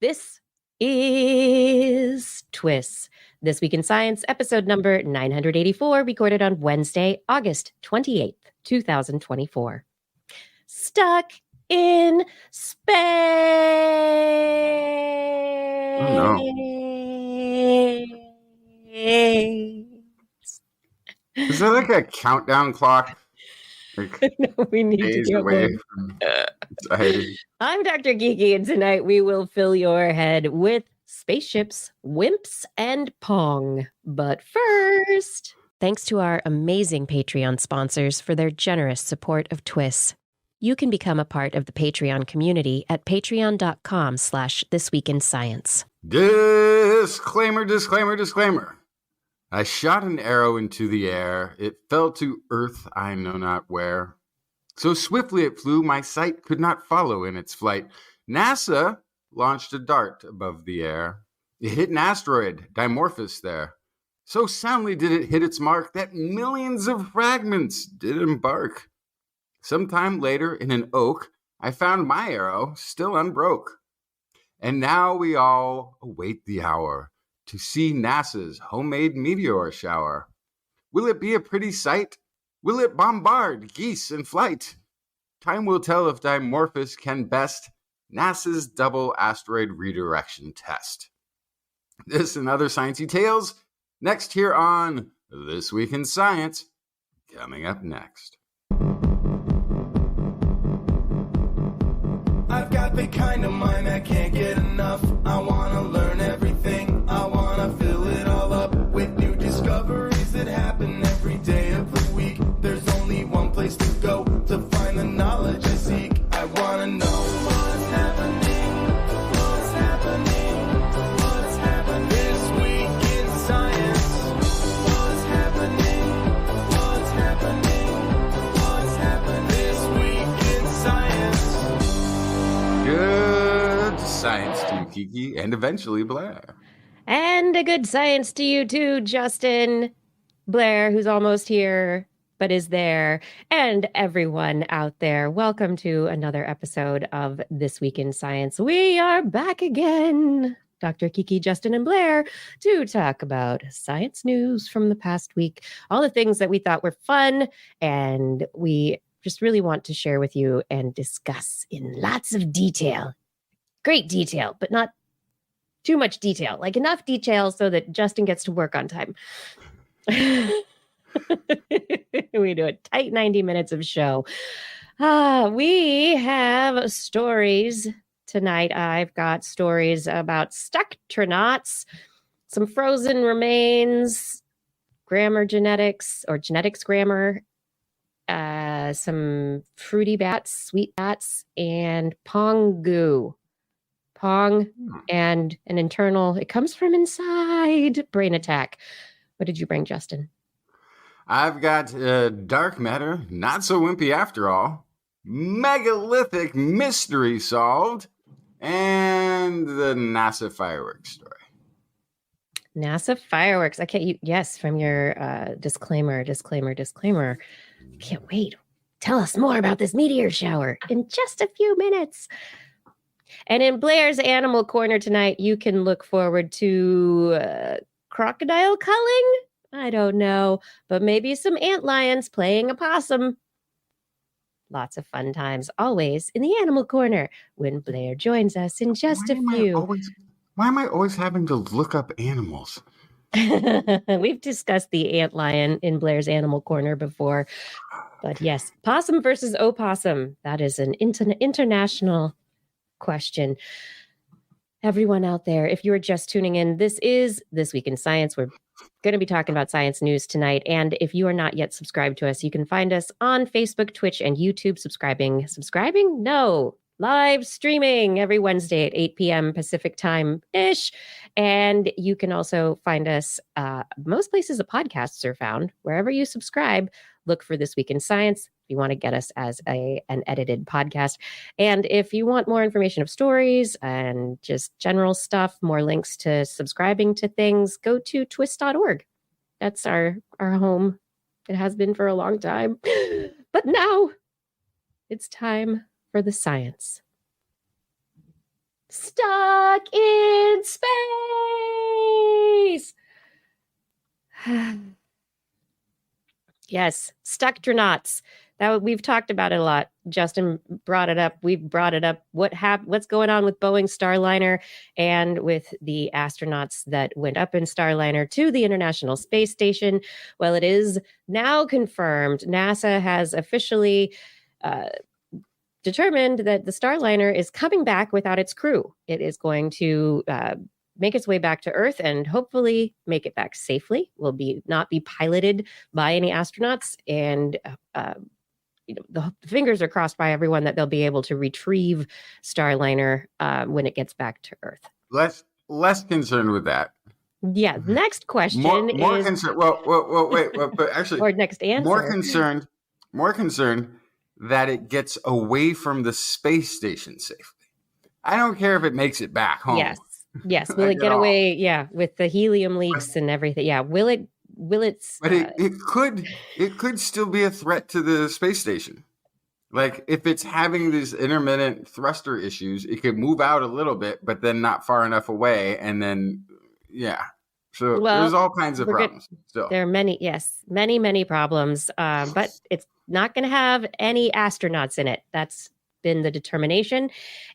This is TWIS, This Week in Science, episode number 984, recorded on Wednesday, August 28th, 2024. Stuck in space! Oh, no. Is there like a countdown clock? Like No, we need to days get away one. from society? I'm Dr. Geeky, and tonight we will fill your head with spaceships, wimps, and Pong. But first, thanks to our amazing Patreon sponsors for their generous support of TWIS. You can become a part of the Patreon community at patreon.com/thisweekinscience. Disclaimer, disclaimer, disclaimer. I shot an arrow into the air. It fell to earth, I know not where. So swiftly it flew, my sight could not follow in its flight. NASA launched a dart above the air. It hit an asteroid, Dimorphos, there. So soundly did it hit its mark that millions of fragments did embark. Sometime later, in an oak, I found my arrow still unbroke. And now we all await the hour to see NASA's homemade meteor shower. Will it be a pretty sight? Will it bombard geese in flight? Time will tell if Dimorphos can best NASA's double asteroid redirection test. This and other sciencey tales next here on This Week in Science, coming up next. I've got the kind of mind that can't get enough. I want to learn everything. I want to fill it all up with new discoveries that happen every day of the week. There's only one place to go to find the knowledge I seek. I want to know what's happening, what's happening, what's happening this week in science. What's happening, what's happening, what's happening this week in science. Good science to you, Kiki, and eventually Blair. And a good science to you too, Justin, Blair, who's almost here, but is there, and everyone out there. Welcome to another episode of This Week in Science. We are back again, Dr. Kiki, Justin, and Blair, to talk about science news from the past week, all the things that we thought were fun, and we just really want to share with you and discuss in lots of detail. Great detail, but not too much detail, like enough detail so that Justin gets to work on time. We do a tight 90 minutes of show. We have stories tonight. I've got stories about stucktronauts, some frozen remains, grammar genetics or genetics grammar, some fruity bats, sweet bats, and Pong goo. Pong and an internal, it comes from inside, brain attack. What did you bring, Justin? I've got dark matter, not so wimpy after all, megalithic mystery solved, and the NASA fireworks story. NASA fireworks. Okay, yes, from your disclaimer. Can't wait. Tell us more about this meteor shower in just a few minutes. And in Blair's Animal Corner tonight, you can look forward to crocodile culling? I don't know, but maybe some antlions playing a possum. Lots of fun times, always in the Animal Corner, when Blair joins us in just a few. Why am I always having to look up animals? We've discussed the antlion in Blair's Animal Corner before. But yes, possum versus opossum. That is an international question. Everyone out there, if you are just tuning in, this is This Week in Science. We're going to be talking about science news tonight. And if you are not yet subscribed to us, you can find us on Facebook, Twitch, and YouTube. Subscribing? No. Live streaming every Wednesday at 8 p.m. Pacific time-ish. And you can also find us most places the podcasts are found. Wherever you subscribe, look for This Week in Science if you want to get us as an edited podcast. And if you want more information of stories and just general stuff, more links to subscribing to things, go to twis.org. That's our home. It has been for a long time. But now it's time for the science. Stuck in space. Yes, stucktronauts. That we've talked about it a lot. Justin brought it up. We've brought it up. What's going on with Boeing Starliner and with the astronauts that went up in Starliner to the International Space Station? Well, it is now confirmed. NASA has officially determined that the Starliner is coming back without its crew. It is going to make its way back to Earth and hopefully make it back safely. Will not be piloted by any astronauts, and the fingers are crossed by everyone that they'll be able to retrieve Starliner when it gets back to Earth. Less concerned with that. Yeah. Next question more is concerned. Well, wait, but actually, or next answer. More concerned that it gets away from the space station safely. I don't care if it makes it back home. Yes. Will it get away? Yeah, with the helium leaks and everything. Yeah. Will it? But it could still be a threat to the space station. Like if it's having these intermittent thruster issues, it could move out a little bit, but then not far enough away, and then So there's all kinds of problems. There are many problems, but it's not going to have any astronauts in it. That's been the determination,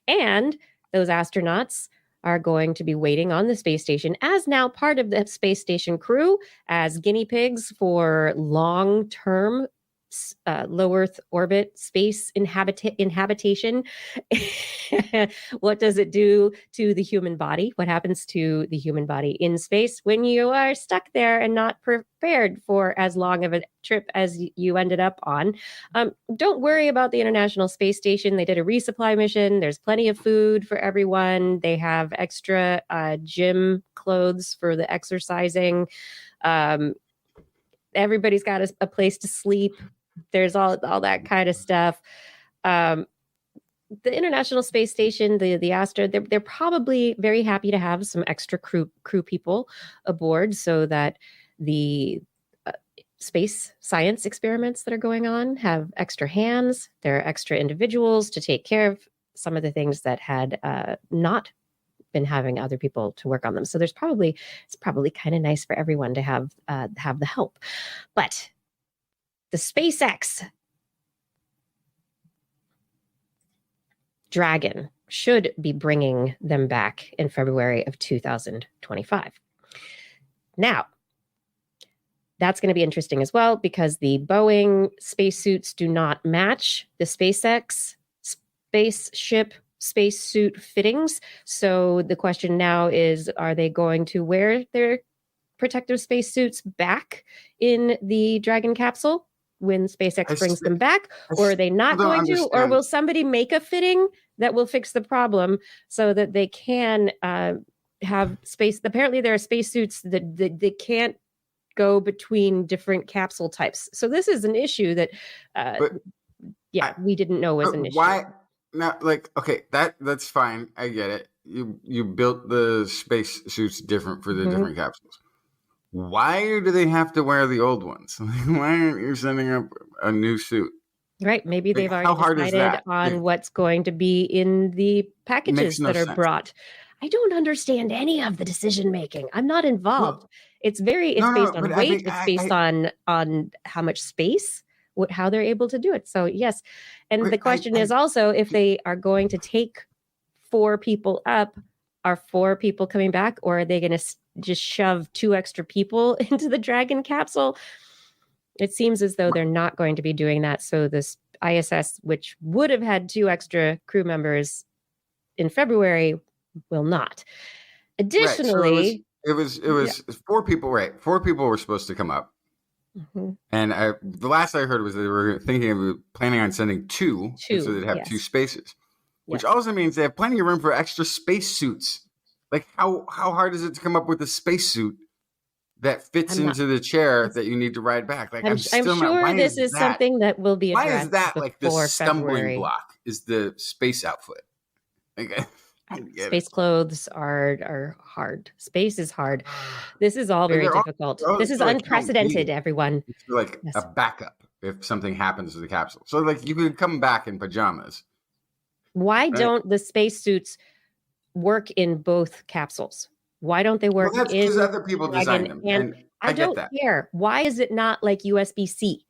and those astronauts are going to be waiting on the space station as now part of the space station crew as guinea pigs for long-term low Earth orbit space inhabitation. What does it do to the human body? What happens to the human body in space when you are stuck there and not prepared for as long of a trip as you ended up on? Don't worry about the International Space Station. They did a resupply mission. There's plenty of food for everyone. They have extra gym clothes for the exercising. Everybody's got a place to sleep. There's all that kind of stuff. The International Space Station, the Astra, they're probably very happy to have some extra crew people aboard so that the space science experiments that are going on have extra hands. There are extra individuals to take care of some of the things that had not been having other people to work on them. So it's probably kind of nice for everyone to have the help. But the SpaceX Dragon should be bringing them back in February of 2025. Now, that's going to be interesting as well because the Boeing spacesuits do not match the SpaceX spaceship spacesuit fittings. So the question now is, are they going to wear their protective spacesuits back in the Dragon capsule when SpaceX brings them back, or are they not going to, or will somebody make a fitting that will fix the problem so that they can have space? Apparently there are spacesuits that they can't go between different capsule types. So this is an issue that we didn't know was an issue. Why not? Like, okay, that's fine. I get it. You built the space suits different for the different capsules. Why do they have to wear the old ones? Why aren't you sending up a new suit? Right. Maybe they've already decided on what's going to be in the packages that are brought. I don't understand any of the decision making. I'm not involved. Well, it's based on weight. It's based on how much space, how they're able to do it. So yes. And the question is also, if they are going to take 4 people up, are 4 people coming back, or are they going to just shove 2 extra people into the Dragon capsule? It seems as though they're not going to be doing that. So this ISS, which would have had 2 extra crew members in February, will not. Additionally, right. So it was 4 people, right? 4 people were supposed to come up. And the last I heard was they were planning on sending 2 so they'd have 2 spaces. Which also means they have plenty of room for extra spacesuits. Like, how hard is it to come up with a spacesuit that fits into the chair that you need to ride back? Like, I'm sure this is something that will be addressed. Why is that like the stumbling February. block? Is the space outfit? Like, space clothes are hard. Space is hard. This is all very difficult. This is unprecedented, everyone. It's like a backup if something happens to the capsule. So, like, you could come back in pajamas. Why don't the spacesuits work in both capsules? Why don't they work Well, that's in because other people design Dragon? them, And and I I get don't that. care. Why is it not like USB-C?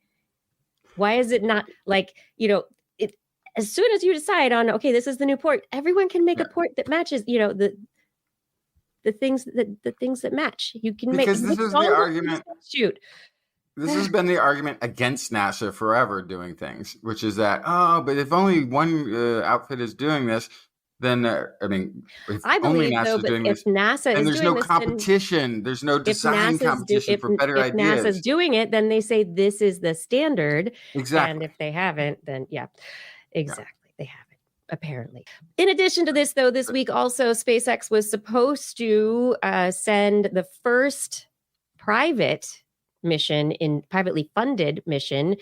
Why is it not like, it, as soon as you decide on, okay, this is the new port, everyone can make a port that matches, the things that match. You can make Because this is the dongle argument. shoot. This has been the argument against NASA forever doing things, which is that, oh, but if only one outfit is doing this, then, if I only believe NASA though, is but doing if this, NASA then is there's doing no this, then competition. There's no if design competition for better if NASA's ideas. doing it, then they say this is the standard. And Exactly. if they haven't, then Yeah. exactly, they haven't. Apparently. In addition to this, though, this week also SpaceX was supposed to send the first privately funded mission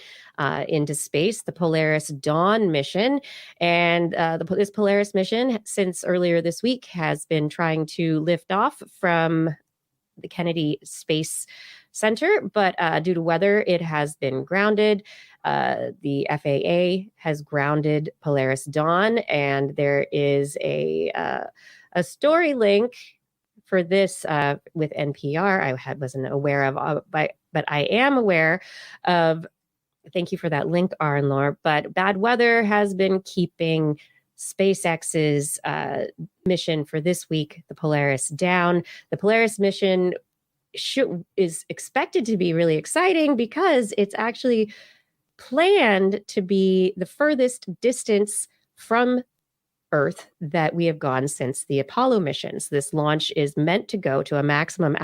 into space, the Polaris Dawn mission. And this Polaris mission, since earlier this week, has been trying to lift off from the Kennedy Space Center, but due to weather, it has been grounded. The FAA has grounded Polaris Dawn, and there is a story link for this with NPR. I wasn't aware of, but I am aware of. Thank you for that link, Arnlor. But bad weather has been keeping SpaceX's mission for this week, the Polaris, down. The Polaris mission is expected to be really exciting because it's actually planned to be the furthest distance from Earth that we have gone since the Apollo missions. This launch is meant to go to a maximum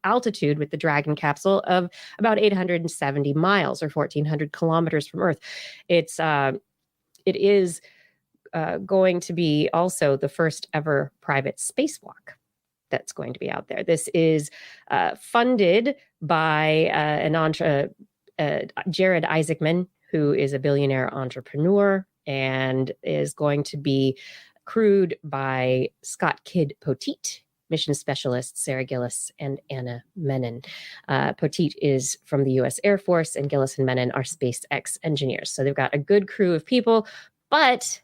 altitude with the Dragon capsule of about 870 miles or 1,400 kilometers from Earth. It is going to be also the first ever private spacewalk that's going to be out there. This is funded by Jared Isaacman, who is a billionaire entrepreneur and is going to be crewed by Scott Kidd Poteet, mission specialists Sarah Gillis and Anna Menon. Poteet is from the U.S. Air Force, and Gillis and Menon are SpaceX engineers. So they've got a good crew of people, but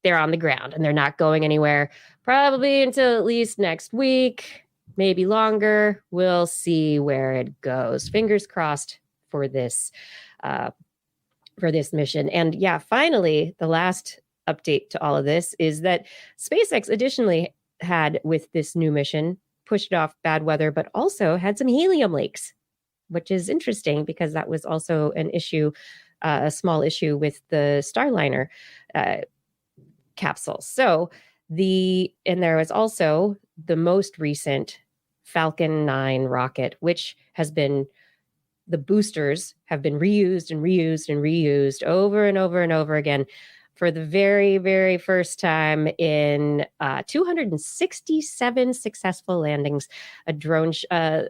they're on the ground and they're not going anywhere probably until at least next week, maybe longer. We'll see where it goes. Fingers crossed for this mission. And yeah, finally, the last update to all of this is that SpaceX additionally had, with this new mission, pushed off bad weather, but also had some helium leaks, which is interesting because that was also an issue, a small issue with the Starliner capsule. So there was also the most recent Falcon 9 rocket, which has been, the boosters have been reused and reused and reused over and over and over again for the very, very first time in 267 successful landings. A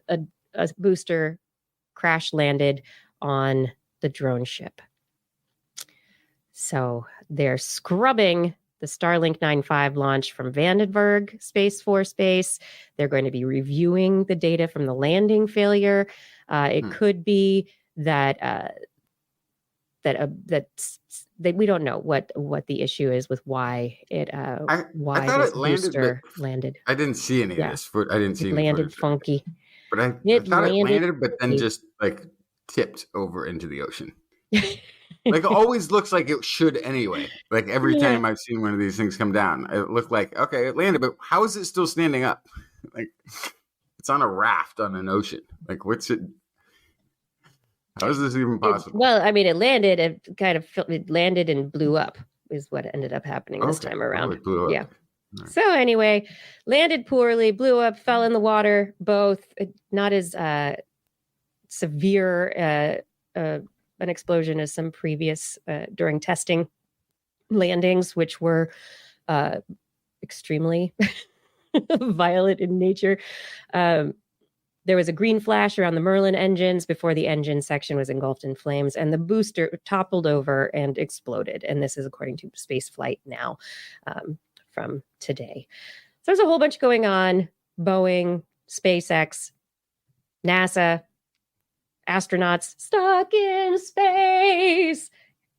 booster crash landed on the drone ship. So they're scrubbing the Starlink 9.5 launch from Vandenberg Space Force Base. They're going to be reviewing the data from the landing failure. It could be that we don't know what the issue is with why this booster landed. I didn't see any of this. I didn't see it landed footage. Funky. But I thought it landed, but then just like tipped over into the ocean. Like, it always looks like it should anyway. Like, every time I've seen one of these things come down, it looked like, okay, it landed, but how is it still standing up? Like, it's on a raft on an ocean. Like, what's it? How is this even possible? It landed. It landed and blew up is what ended up happening this time around. It blew up. Yeah. Right. So anyway, landed poorly, blew up, fell in the water. Both not as severe an explosion as some previous during testing landings, which were extremely violent in nature. There was a green flash around the Merlin engines before the engine section was engulfed in flames, and the booster toppled over and exploded. And this is according to Spaceflight Now from today. So there's a whole bunch going on. Boeing, SpaceX, NASA, astronauts stuck in space.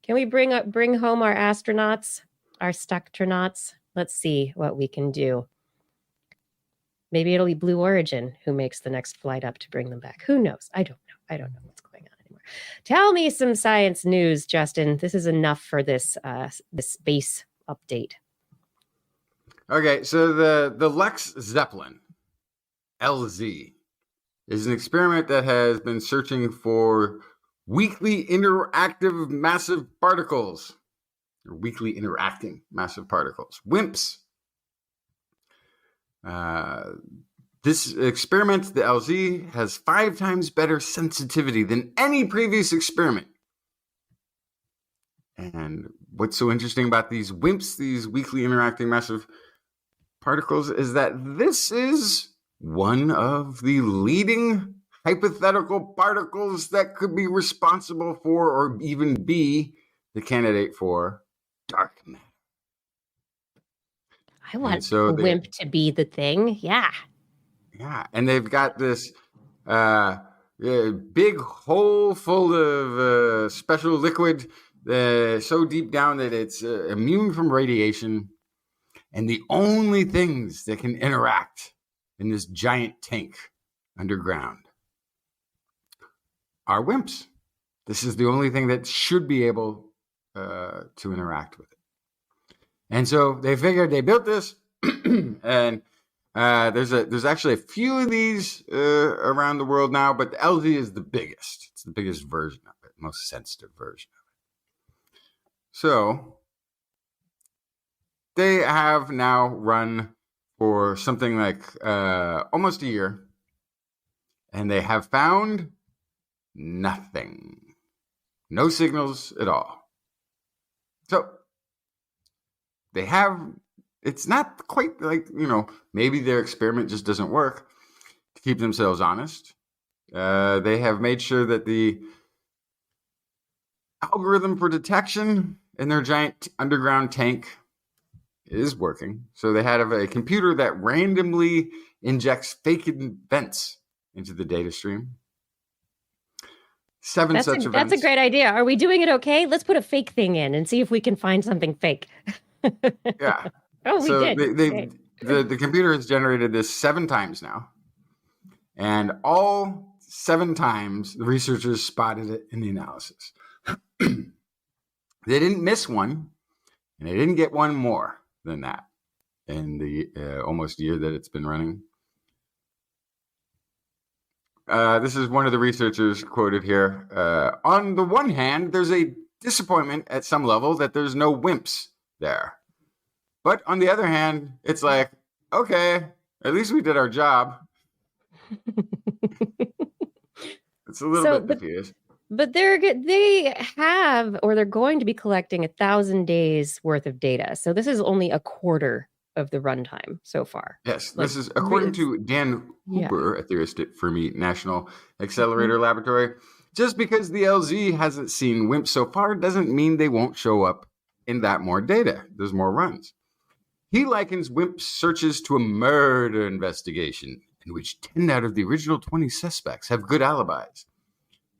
Can we bring home our astronauts, our stucktronauts? Let's see what we can do. Maybe it'll be Blue Origin who makes the next flight up to bring them back. Who knows? I don't know. I don't know what's going on anymore. Tell me some science news, Justin. This is enough for this space update. Okay, so the Lex Zeppelin, LZ, is an experiment that has been searching for weakly interactive massive particles, or weakly interacting massive particles, WIMPs. This experiment, the LZ, has 5 times better sensitivity than any previous experiment. And what's so interesting about these WIMPs, these weakly interacting massive particles, is that this is one of the leading hypothetical particles that could be responsible for, or even be the candidate for, dark matter. I want a WIMP to be the thing. Yeah. Yeah. And they've got this big hole full of special liquid so deep down that it's immune from radiation. And the only things that can interact in this giant tank underground are WIMPs. This is the only thing that should be able to interact with it. And so they figured, they built this, and there's actually a few of these around the world now, but the LZ is the biggest. It's the biggest version of it, most sensitive version of it. So they have now run for something like almost a year, and they have found nothing. No signals at all. So they have, it's not quite like, maybe their experiment just doesn't work. To keep themselves honest, they have made sure that the algorithm for detection in their giant underground tank is working. So they have a computer that randomly injects fake events into the data stream. 7 such events. That's a great idea. Are we doing it okay? Let's put a fake thing in and see if we can find something fake. Yeah. Oh, we did. The computer has generated this 7 times now. And all 7 times, the researchers spotted it in the analysis. They didn't miss one, and they didn't get one more than that in the almost year that it's been running. This is one of the researchers quoted here. On the one hand, there's a disappointment at some level that there's no WIMPs there. But on the other hand, it's like, okay, at least we did our job. It's a little bit defeatist. But they're going to be collecting 1,000 days worth of data. So this is only a quarter of the runtime so far. Yes, this is according to Dan Hooper at the Fermi National Accelerator Laboratory. Just because the LZ hasn't seen WIMP so far doesn't mean they won't show up in that more data. There's more runs. He likens WIMP searches to a murder investigation in which 10 out of the original 20 suspects have good alibis.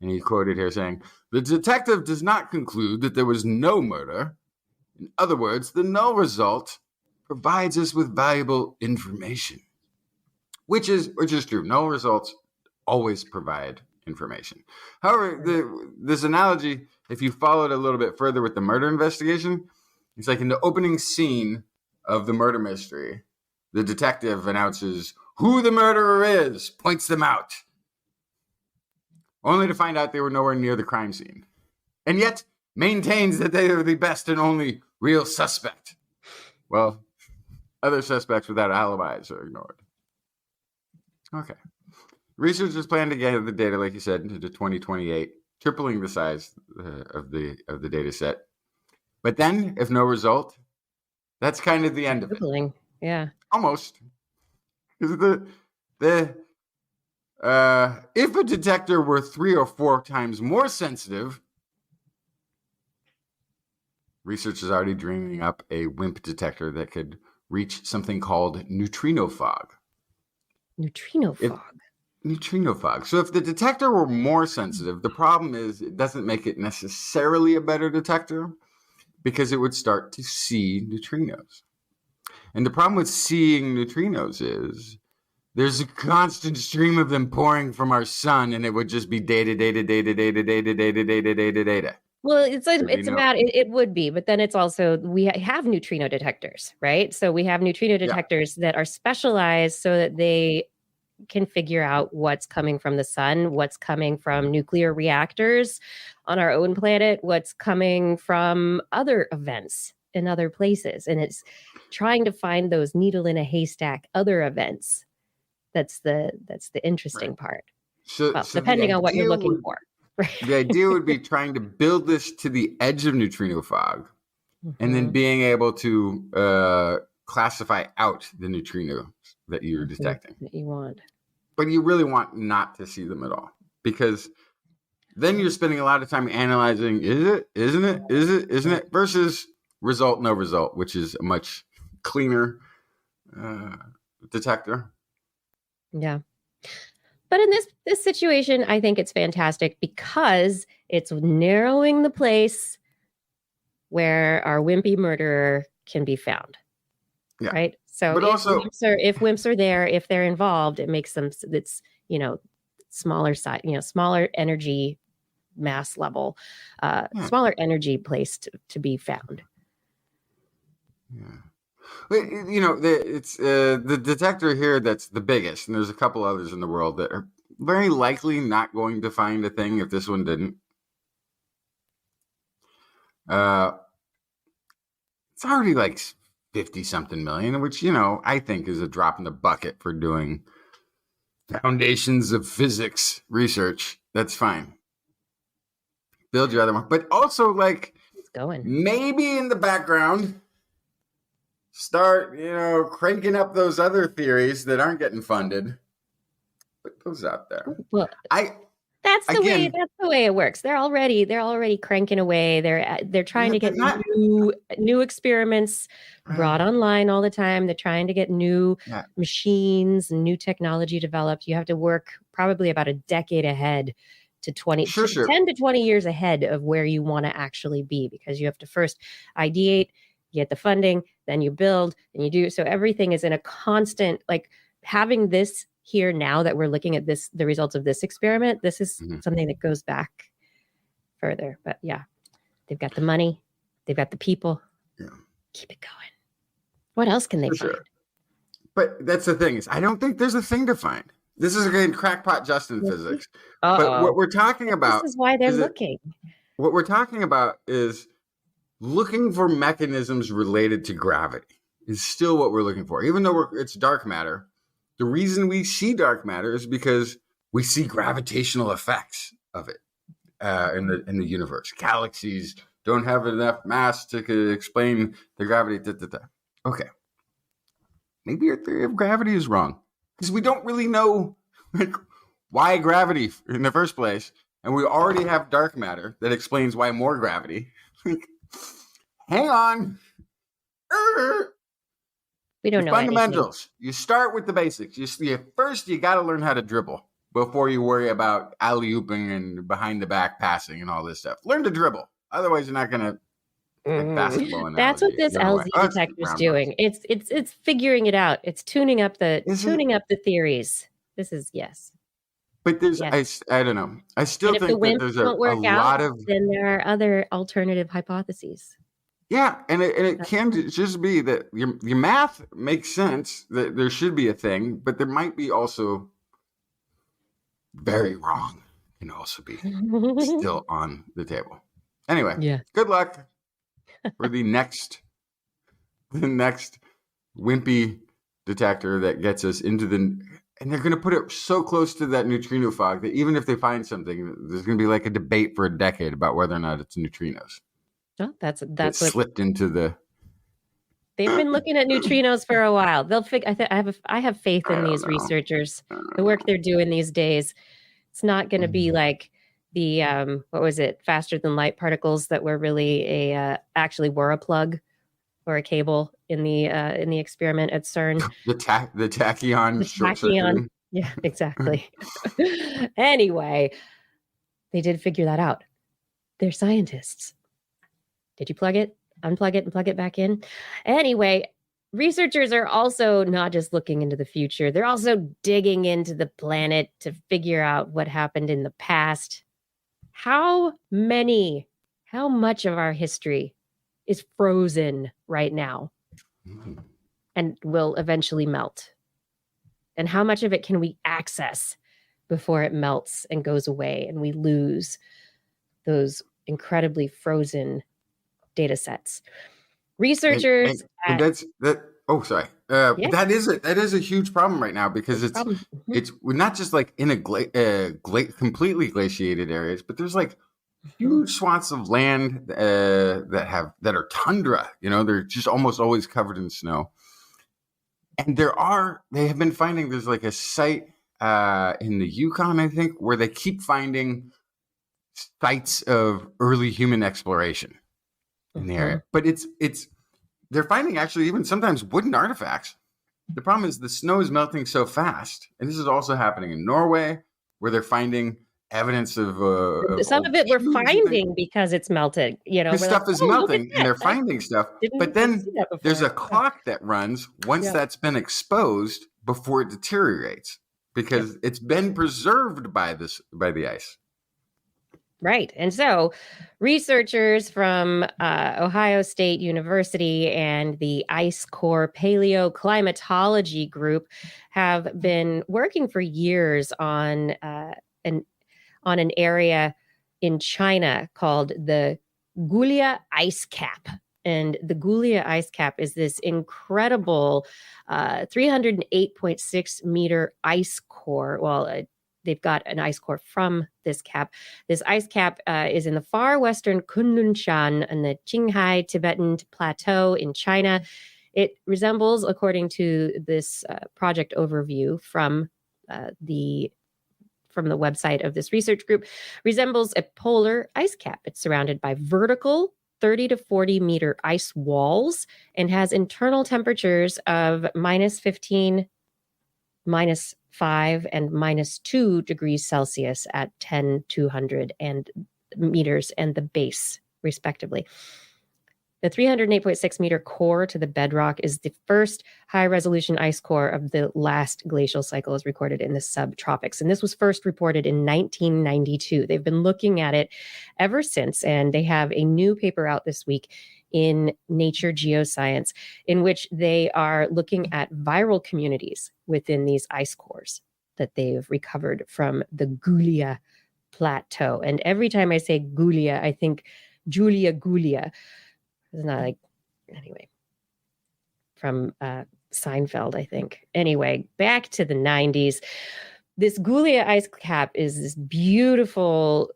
And he's quoted here saying, "The detective does not conclude that there was no murder. In other words, the null result provides us with valuable information," which is true. Null results always provide information. However, this analogy, if you follow it a little bit further with the murder investigation, it's like in the opening scene of the murder mystery, the detective announces who the murderer is, points them out, only to find out they were nowhere near the crime scene, and yet maintains that they are the best and only real suspect. Well, other suspects without alibis are ignored. Okay. Researchers plan to gather the data, like you said, into 2028, tripling the size of the data set. But then, if no result, that's kind of the end of it. Yeah. Almost. Because if a detector were 3 or 4 times more sensitive, research is already dreaming up a WIMP detector that could reach something called neutrino fog. Neutrino fog. So if the detector were more sensitive, the problem is it doesn't make it necessarily a better detector because it would start to see neutrinos. And the problem with seeing neutrinos is there's a constant stream of them pouring from our sun, and it would just be data. Well, it's There'd be no- about it would be, but then it's also we have neutrino detectors, right? So we have neutrino detectors that are specialized so that they can figure out what's coming from the sun, what's coming from nuclear reactors on our own planet, what's coming from other events in other places. And it's trying to find those needle in a haystack other events. That's the interesting part. So depending on what you're looking for. The idea would be trying to build this to the edge of neutrino fog and then being able to classify out the neutrinos that you're detecting. That you want. But you really want not to see them at all, because then you're spending a lot of time analyzing, is it, isn't it, versus result, no result, which is a much cleaner detector. Yeah. But in this situation, I think it's fantastic because it's narrowing the place where our wimpy murderer can be found. Yeah. Right. So but if wimps are there, if they're involved, it makes them, it's, smaller size, smaller energy mass level, smaller energy place to be found. Yeah. It's the detector here that's the biggest, and there's a couple others in the world that are very likely not going to find a thing if this one didn't. It's already like 50-something million, which, I think is a drop in the bucket for doing foundations of physics research. That's fine. Build your other one. But also, it's going. Maybe in the background, start, cranking up those other theories that aren't getting funded. Put those out there. Well, that's the way it works. They're already cranking away. They're trying to get new experiments brought online all the time. They're trying to get new machines and new technology developed. You have to work probably about a decade ahead to 10 to 20 years ahead of where you want to actually be, because you have to first ideate, you get the funding, then you build, and you do. So everything is in a constant, having this here now that we're looking at the results of this experiment, this is something that goes back further. But yeah, they've got the money, they've got the people. Yeah. Keep it going. What else can they find? Sure. But that's the thing, is I don't think there's a thing to find. This is again crackpot Justin physics. But what we're talking about, this is why they're looking. What we're talking about is looking for mechanisms related to gravity is still what we're looking for. Even though it's dark matter, the reason we see dark matter is because we see gravitational effects of it in the universe. Galaxies don't have enough mass to explain the gravity. Okay. Maybe your theory of gravity is wrong, because we don't really know why gravity in the first place. And we already have dark matter that explains why more gravity. Hang on. We don't know fundamentals. Anything. You start with the basics. First, you got to learn how to dribble before you worry about alley-ooping and behind the back passing and all this stuff. Learn to dribble. Otherwise, you're not going to basketball. That's what this LZ detector is doing. It's figuring it out. It's tuning up the theories. This is But there's I don't know. I still think that there's a lot of. Then there are other alternative hypotheses. Yeah, and it can just be that your math makes sense, that there should be a thing, but there might be also very wrong can also be still on the table. Anyway, good luck for the next wimpy detector that gets us into and they're going to put it so close to that neutrino fog that even if they find something, there's going to be like a debate for a decade about whether or not it's neutrinos. Oh, that's what slipped into the. They've been looking at neutrinos for a while. They'll figure. I have faith in these researchers. The work they're doing these days. It's not going to be like the what was it? Faster than light particles that were really actually were a plug or a cable in the experiment at CERN. The tachyon short circuiting. Yeah, exactly. Anyway, they did figure that out. They're scientists. Did you plug it, unplug it, and plug it back in? Anyway, researchers are also not just looking into the future, they're also digging into the planet to figure out what happened in the past. How much of our history is frozen right now and will eventually melt? And how much of it can we access before it melts and goes away and we lose those incredibly frozen data sets? Researchers and that's that. Oh, sorry. Yeah. That is a huge problem right now because it's we're not just like in a completely glaciated areas, but there's like huge swaths of land that are tundra. You know, they're just almost always covered in snow. And they have been finding there's like a site in the Yukon, I think, where they keep finding sites of early human exploration in the area. But they're finding actually even sometimes wooden artifacts. The problem is the snow is melting so fast. And this is also happening in Norway, where they're finding evidence of some of it we're finding because it's melted. You know, stuff is melting and they're finding stuff. But then there's a clock that runs once that's been exposed before it deteriorates because it's been preserved by the ice. Right. And so researchers from Ohio State University and the Ice Core Paleoclimatology Group have been working for years on an area in China called the Gulia Ice Cap. And the Gulia Ice Cap is this incredible 308.6 meter ice core. Well, they've got an ice core from this cap. This ice cap is in the far western Kunlunshan and the Qinghai Tibetan Plateau in China. It resembles, according to this project overview from the website of this research group, resembles a polar ice cap. It's surrounded by vertical 30 to 40 meter ice walls and has internal temperatures of -15, -5, and -2 degrees Celsius at 10-200 meters and the base, respectively. The 308.6 meter core to the bedrock is the first high-resolution ice core of the last glacial cycle as recorded in the subtropics. And this was first reported in 1992. They've been looking at it ever since, and they have a new paper out this week in Nature Geoscience in which they are looking at viral communities within these ice cores that they've recovered from the Gulia Plateau. And every time I say Gulia, I think Julia Gulia. It's not like, anyway, from Seinfeld, I think. Anyway, back to the 90s. This Gulia ice cap is this beautiful,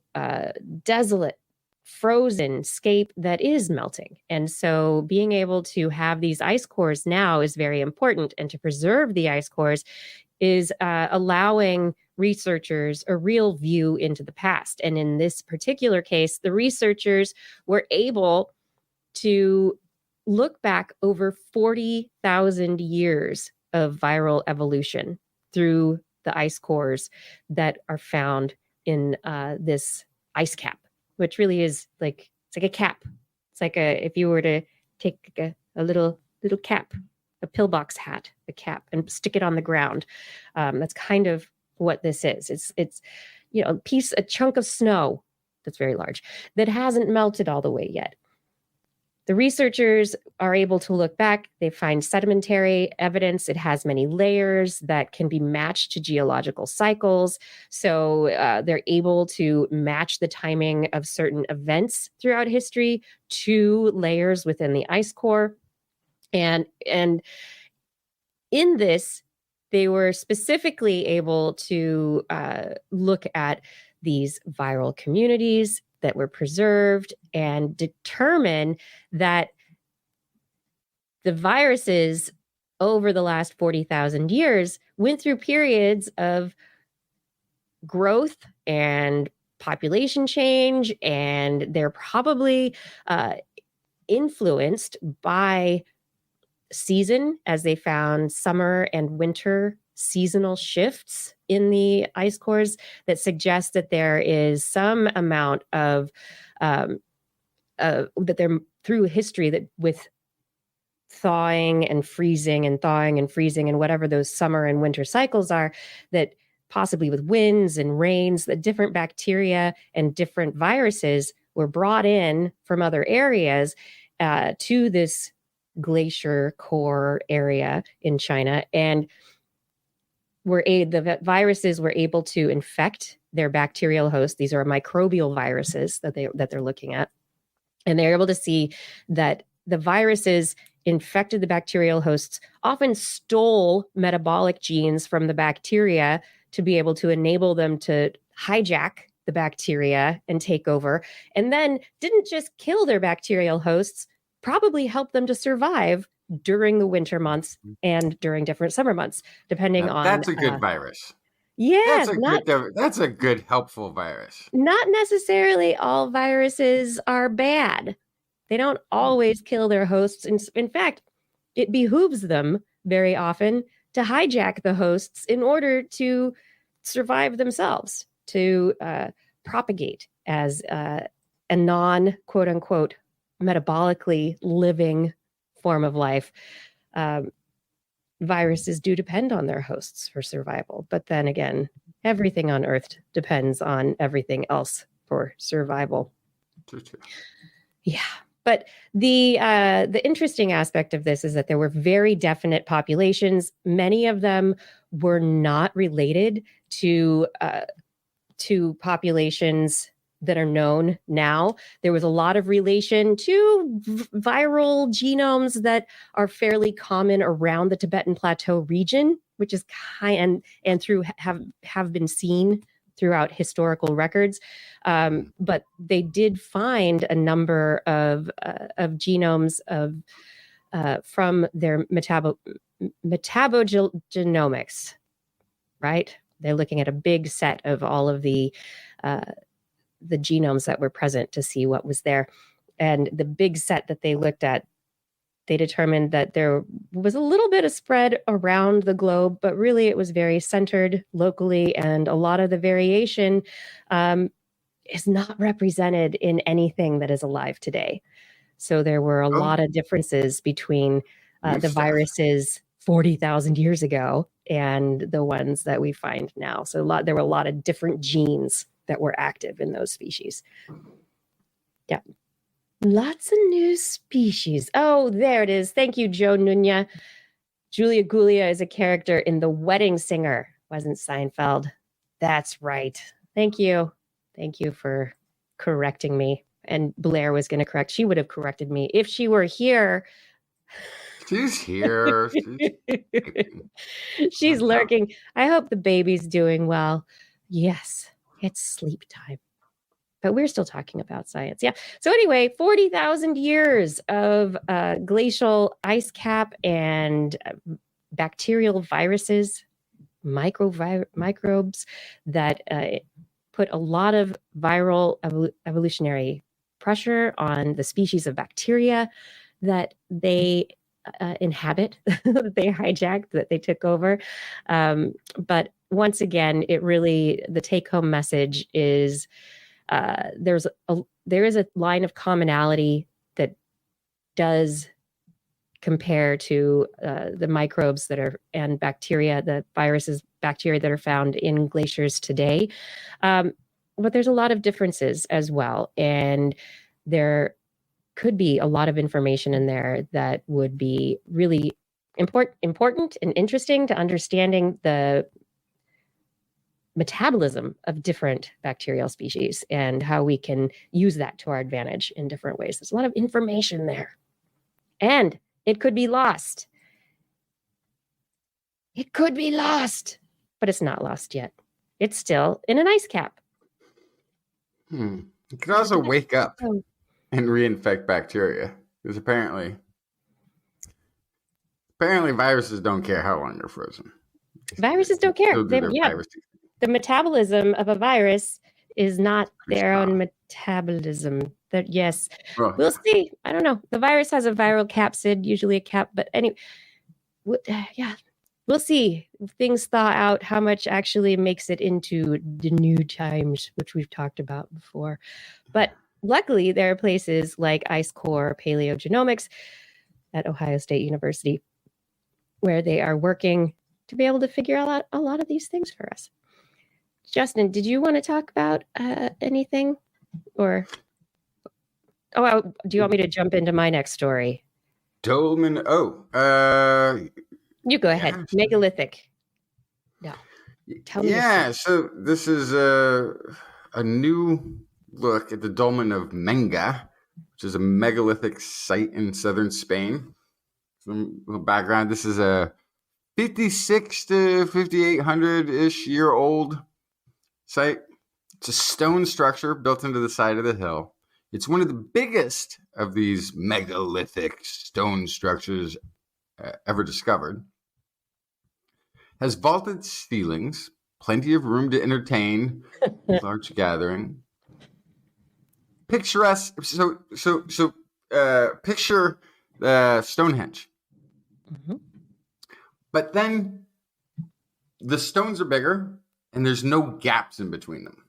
desolate, frozen scape that is melting. And so being able to have these ice cores now is very important. And to preserve the ice cores is allowing researchers a real view into the past. And in this particular case, the researchers were able to look back over 40,000 years of viral evolution through the ice cores that are found in this ice cap, which really is like, it's like a cap. It's like if you were to take a little cap, a pillbox hat, a cap, and stick it on the ground. That's kind of what this is. It's a chunk of snow that's very large that hasn't melted all the way yet. The researchers are able to look back. They find sedimentary evidence. It has many layers that can be matched to geological cycles. So they're able to match the timing of certain events throughout history to layers within the ice core. And in this, they were specifically able to look at these viral communities that were preserved and determine that the viruses over the last 40,000 years went through periods of growth and population change, and they're probably influenced by season, as they found summer and winter seasonal shifts in the ice cores that suggest that there is some amount of that they're through history that with thawing and freezing and thawing and freezing and whatever those summer and winter cycles are, that possibly with winds and rains, that different bacteria and different viruses were brought in from other areas to this glacier core area in China, and the viruses were able to infect their bacterial host. These are microbial viruses that they're looking at, and they're able to see that the viruses infected the bacterial hosts, often stole metabolic genes from the bacteria to be able to enable them to hijack the bacteria and take over, and then didn't just kill their bacterial hosts, probably help them to survive during the winter months and during different summer months, depending on. That's a good virus. Yeah, That's a good helpful virus. Not necessarily all viruses are bad. They don't always kill their hosts. In fact, it behooves them very often to hijack the hosts in order to survive themselves, to propagate as a non, quote unquote, metabolically living form of life. Viruses do depend on their hosts for survival. But then again, everything on Earth depends on everything else for survival. True. Yeah. But the interesting aspect of this is that there were very definite populations. Many of them were not related to populations that are known now. There was a lot of relation to viral genomes that are fairly common around the Tibetan Plateau region, which is and through have been seen throughout historical records. But they did find a number of genomes from their metabogenomics, right? They're looking at a big set of all of the genomes that were present to see what was there. And the big set that they looked at, they determined that there was a little bit of spread around the globe, but really it was very centered locally, and a lot of the variation is not represented in anything that is alive today. So there were a lot of differences between the viruses 40,000 years ago and the ones that we find now. So there were a lot of different genes that were active in those species. Yeah. Lots of new species. Oh, there it is. Thank you, Joe Nunya. Julia Gulia is a character in The Wedding Singer. Wasn't Seinfeld. That's right. Thank you. Thank you for correcting me. And Blair was going to correct. She would have corrected me if she were here. She's here. She's lurking. I hope the baby's doing well. Yes, it's sleep time. But we're still talking about science. Yeah. So anyway, 40,000 years of glacial ice cap and bacterial viruses, microbes that put a lot of viral evolutionary pressure on the species of bacteria that they inhabit, that they hijacked, that they took over. But once again, the take-home message is there is a line of commonality that does compare to the microbes and bacteria, the viruses, bacteria that are found in glaciers today. But there's a lot of differences as well. And there could be a lot of information in there that would be really important and interesting to understanding the metabolism of different bacterial species and how we can use that to our advantage in different ways. There's a lot of information there. And it could be lost. It could be lost, but it's not lost yet. It's still in an ice cap. It could also wake up and reinfect bacteria, because apparently viruses don't care how long you're frozen. Viruses don't care. The metabolism of a virus is not their own metabolism. Yes, we'll see. I don't know. The virus has a viral capsid, usually a cap, but anyway, we'll see. Things thaw out, how much actually makes it into the new times, which we've talked about before. But luckily, there are places like ice core paleogenomics at Ohio State University, where they are working to be able to figure out a lot of these things for us. Justin, did you want to talk about anything? Or, do you want me to jump into my next story? Dolmen. You go ahead. Yeah. Megalithic. No. Tell me. Yeah, so this is a new look at the dolmen of Menga, which is a megalithic site in southern Spain. Some little background. This is a 56 to 5,800-ish year old site. It's a stone structure built into the side of the hill. It's one of the biggest of these megalithic stone structures ever discovered. Has vaulted ceilings, plenty of room to entertain a large gathering. Picturesque. Picture Stonehenge. Mm-hmm. But then the stones are bigger, and there's no gaps in between them.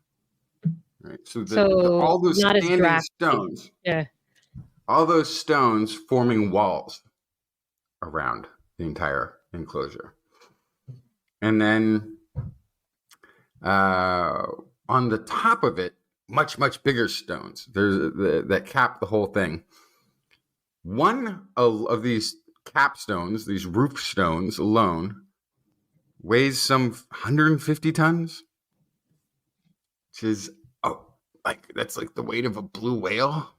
Right. So all those standing stones, all those stones forming walls around the entire enclosure. And then on the top of it, much, much bigger stones. There's that cap the whole thing. One of these capstones, these roof stones alone, weighs some 150 tons, which is that's like the weight of a blue whale.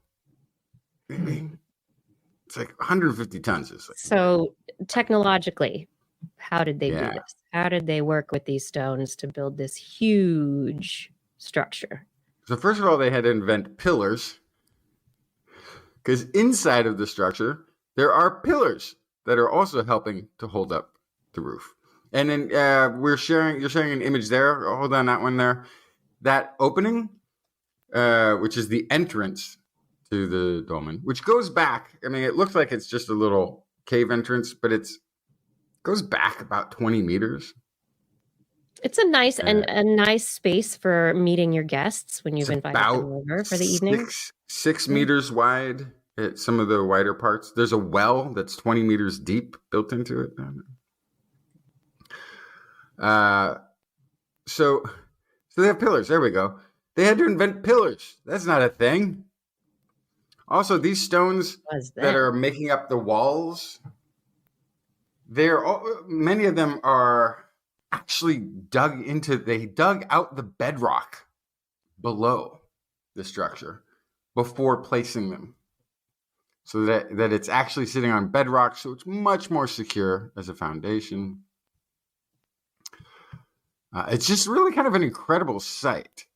It's like 150 tons. So technologically, how did they do this? How did they work with these stones to build this huge structure? So first of all, they had to invent pillars, because inside of the structure, there are pillars that are also helping to hold up the roof. And then you're sharing an image there. Hold on, that one there. That opening, which is the entrance to the dolmen, which goes back. I mean, it looks like it's just a little cave entrance, but it goes back about 20 meters. It's a nice a nice space for meeting your guests when you've invited them over for the evening. 6 meters wide at some of the wider parts. There's a well that's 20 meters deep built into it. So they have pillars. There we go. They had to invent pillars. That's not a thing. Also, these stones that are making up the walls, many of them are actually they dug out the bedrock below the structure before placing them, so that it's actually sitting on bedrock, so it's much more secure as a foundation. It's just really kind of an incredible site.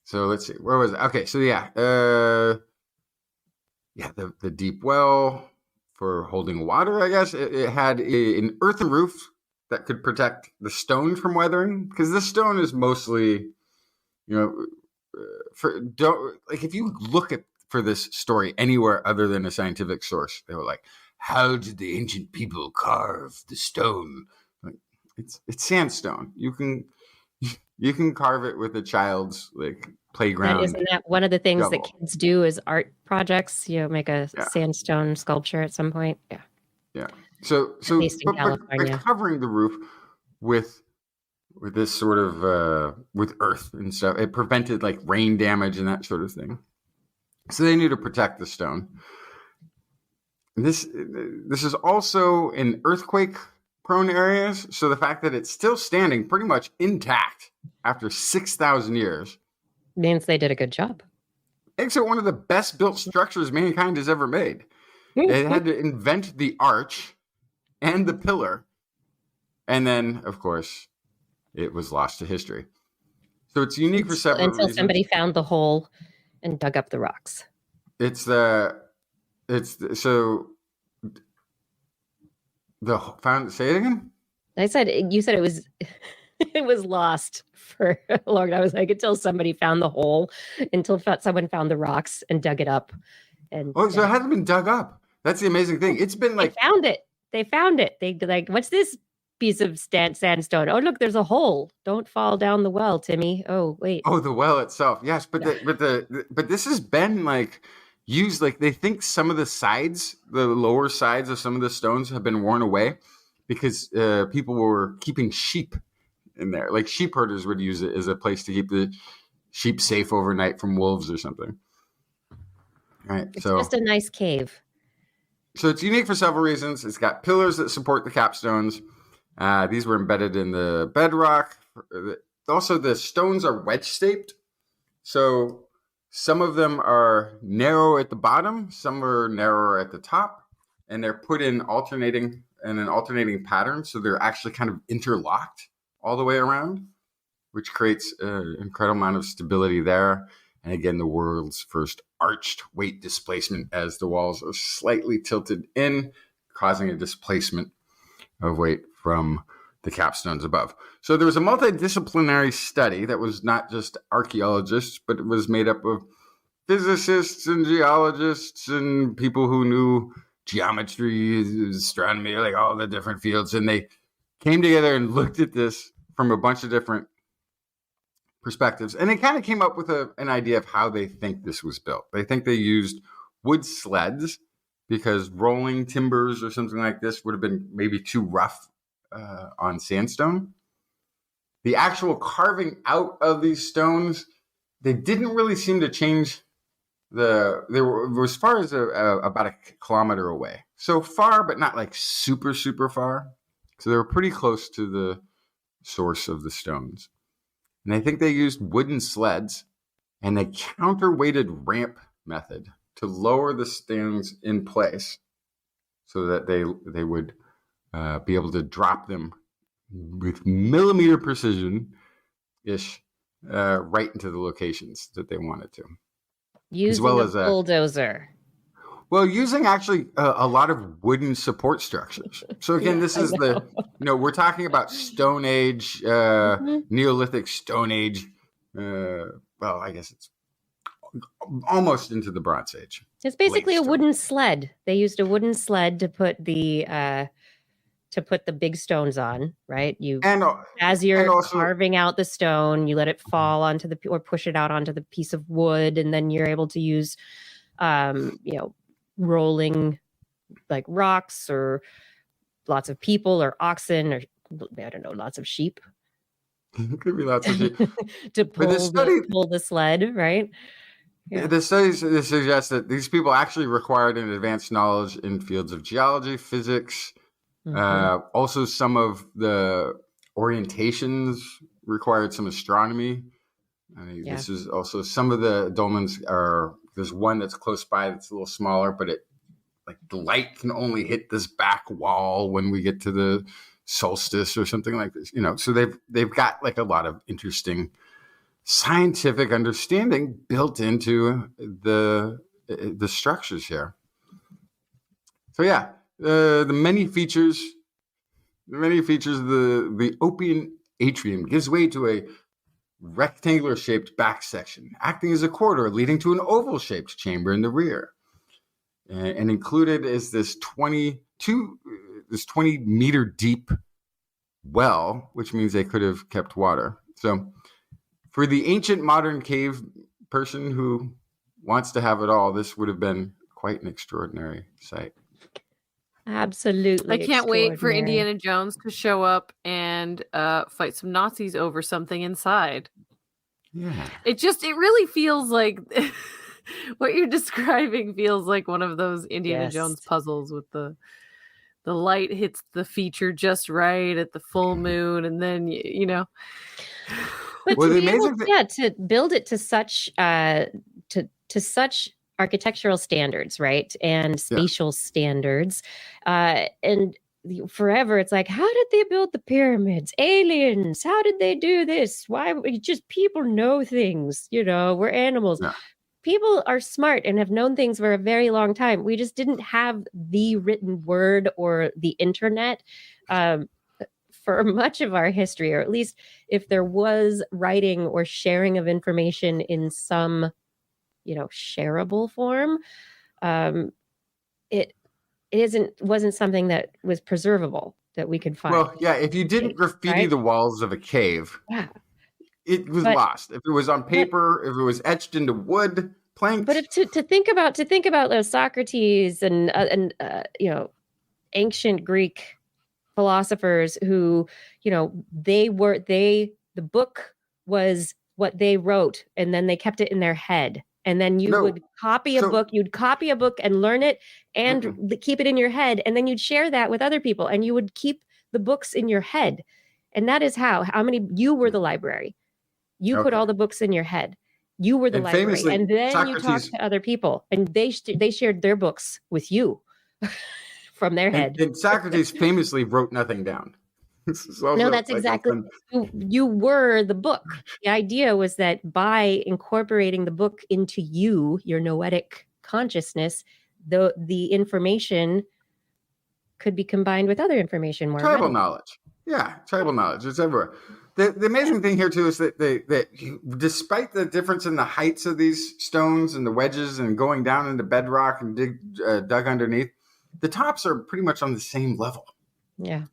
So let's see, where was it? Okay, so the deep well for holding water, I guess. It had an earthen roof that could protect the stone from weathering, because this stone is mostly, if you look for this story anywhere other than a scientific source, they were like, how did the ancient people carve the stone? Like, it's sandstone. You can carve it with a child's playground. Isn't that one of the things that kids do as art projects? Make a sandstone sculpture at some point. Yeah. So but covering the roof with this sort of with earth and stuff, it prevented rain damage and that sort of thing. So they knew to protect the stone. This is also in earthquake-prone areas, so the fact that it's still standing pretty much intact after 6,000 years means they did a good job. Makes it one of the best built structures mankind has ever made. They had to invent the arch and the pillar, and then, of course, it was lost to history. So it's unique for several reasons. Somebody found the hole and dug up the rocks. Say it again? You said it was it was lost for a long time. I was like, until somebody found the hole, until someone found the rocks and dug it up. So it hasn't been dug up. That's the amazing thing. It's been they found it. They what's this piece of sandstone? Oh, look, there's a hole. Don't fall down the well, Timmy. Oh, wait. Oh, the well itself. Yes, but this has been used, like, they think some of the sides, the lower sides of some of the stones have been worn away because people were keeping sheep in there. Like, sheep herders would use it as a place to keep the sheep safe overnight from wolves or something. Right. It's just a nice cave. So it's unique for several reasons. It's got pillars that support the capstones. These were embedded in the bedrock. Also, the stones are wedge-shaped. So some of them are narrow at the bottom, some are narrower at the top, and they're put in an alternating pattern. So they're actually kind of interlocked all the way around, which creates an incredible amount of stability there. And again, the world's first arched weight displacement as the walls are slightly tilted in, causing a displacement of weight from the capstones above. So there was a multidisciplinary study that was not just archaeologists, but it was made up of physicists and geologists and people who knew geometry, astronomy, like all the different fields. And they came together and looked at this from a bunch of different perspectives. And they kind of came up with an idea of how they think this was built. They think they used wood sleds because rolling timbers or something like this would have been maybe too rough on sandstone. The actual carving out of these stones, they didn't really seem to change they were as far as about a kilometer away. So far, but not like super, super far. So they were pretty close to the source of the stones. And I think they used wooden sleds and a counterweighted ramp method to lower the stones in place so that they would be able to drop them with millimeter precision-ish right into the locations that they wanted to. Using a bulldozer. Well, using actually a lot of wooden support structures. So again, this is we're talking about Stone Age, Neolithic Stone Age. Well, I guess it's almost into the Bronze Age. It's basically a wooden sled. They used a wooden sled to put the big stones on, right? As you're carving out the stone, you let it fall onto or push it out onto the piece of wood, and then you're able to use, rolling like rocks or lots of people or oxen or I don't know, lots of sheep. Could be lots of sheep to pull the sled, right? Yeah. The studies suggest that these people actually required an advanced knowledge in fields of geology, physics. Also, some of the orientations required some astronomy. This is also some of the dolmens are. There's one that's close by that's a little smaller, but the light can only hit this back wall when we get to the solstice or something like this. So they've got like a lot of interesting scientific understanding built into the structures here. So yeah. The many features of the opian atrium gives way to a rectangular shaped back section, acting as a corridor leading to an oval shaped chamber in the rear. And included is this 20 meter deep well, which means they could have kept water. So for the ancient modern cave person who wants to have it all, this would have been quite an extraordinary sight. Absolutely. I can't wait for Indiana Jones to show up and fight some Nazis over something inside. Yeah. It really feels like what you're describing feels like one of those Indiana Jones puzzles with the light hits the feature just right at the full moon, and then But to build it to such to such architectural standards, right, and spatial standards, and forever it's like, how did they build the pyramids? Aliens? How did they do this? Why? Just people know things. We're animals. Yeah. People are smart and have known things for a very long time. We just didn't have the written word or the internet for much of our history, or at least if there was writing or sharing of information in some shareable form, it wasn't something that was preservable that we could find. Well, yeah, if you didn't graffiti the walls of a cave, it was lost. If it was on paper, if it was etched into wood, planks. But if to think about those Socrates and ancient Greek philosophers who, the book was what they wrote, and then they kept it in their head. And then you would copy a book, you'd copy a book and learn it and keep it in your head. And then you'd share that with other people and you would keep the books in your head. And that is how many, you were the library. You put all the books in your head. You were the library. And then Socrates, you talked to other people and they shared their books with you from their head. And Socrates famously wrote nothing down. No, that's exactly. You were the book. The idea was that by incorporating the book into your noetic consciousness, the information could be combined with other information. More tribal knowledge. Yeah, tribal knowledge. It's everywhere. The amazing thing here, too, is that despite the difference in the heights of these stones and the wedges and going down into bedrock and dug underneath, the tops are pretty much on the same level. Yeah.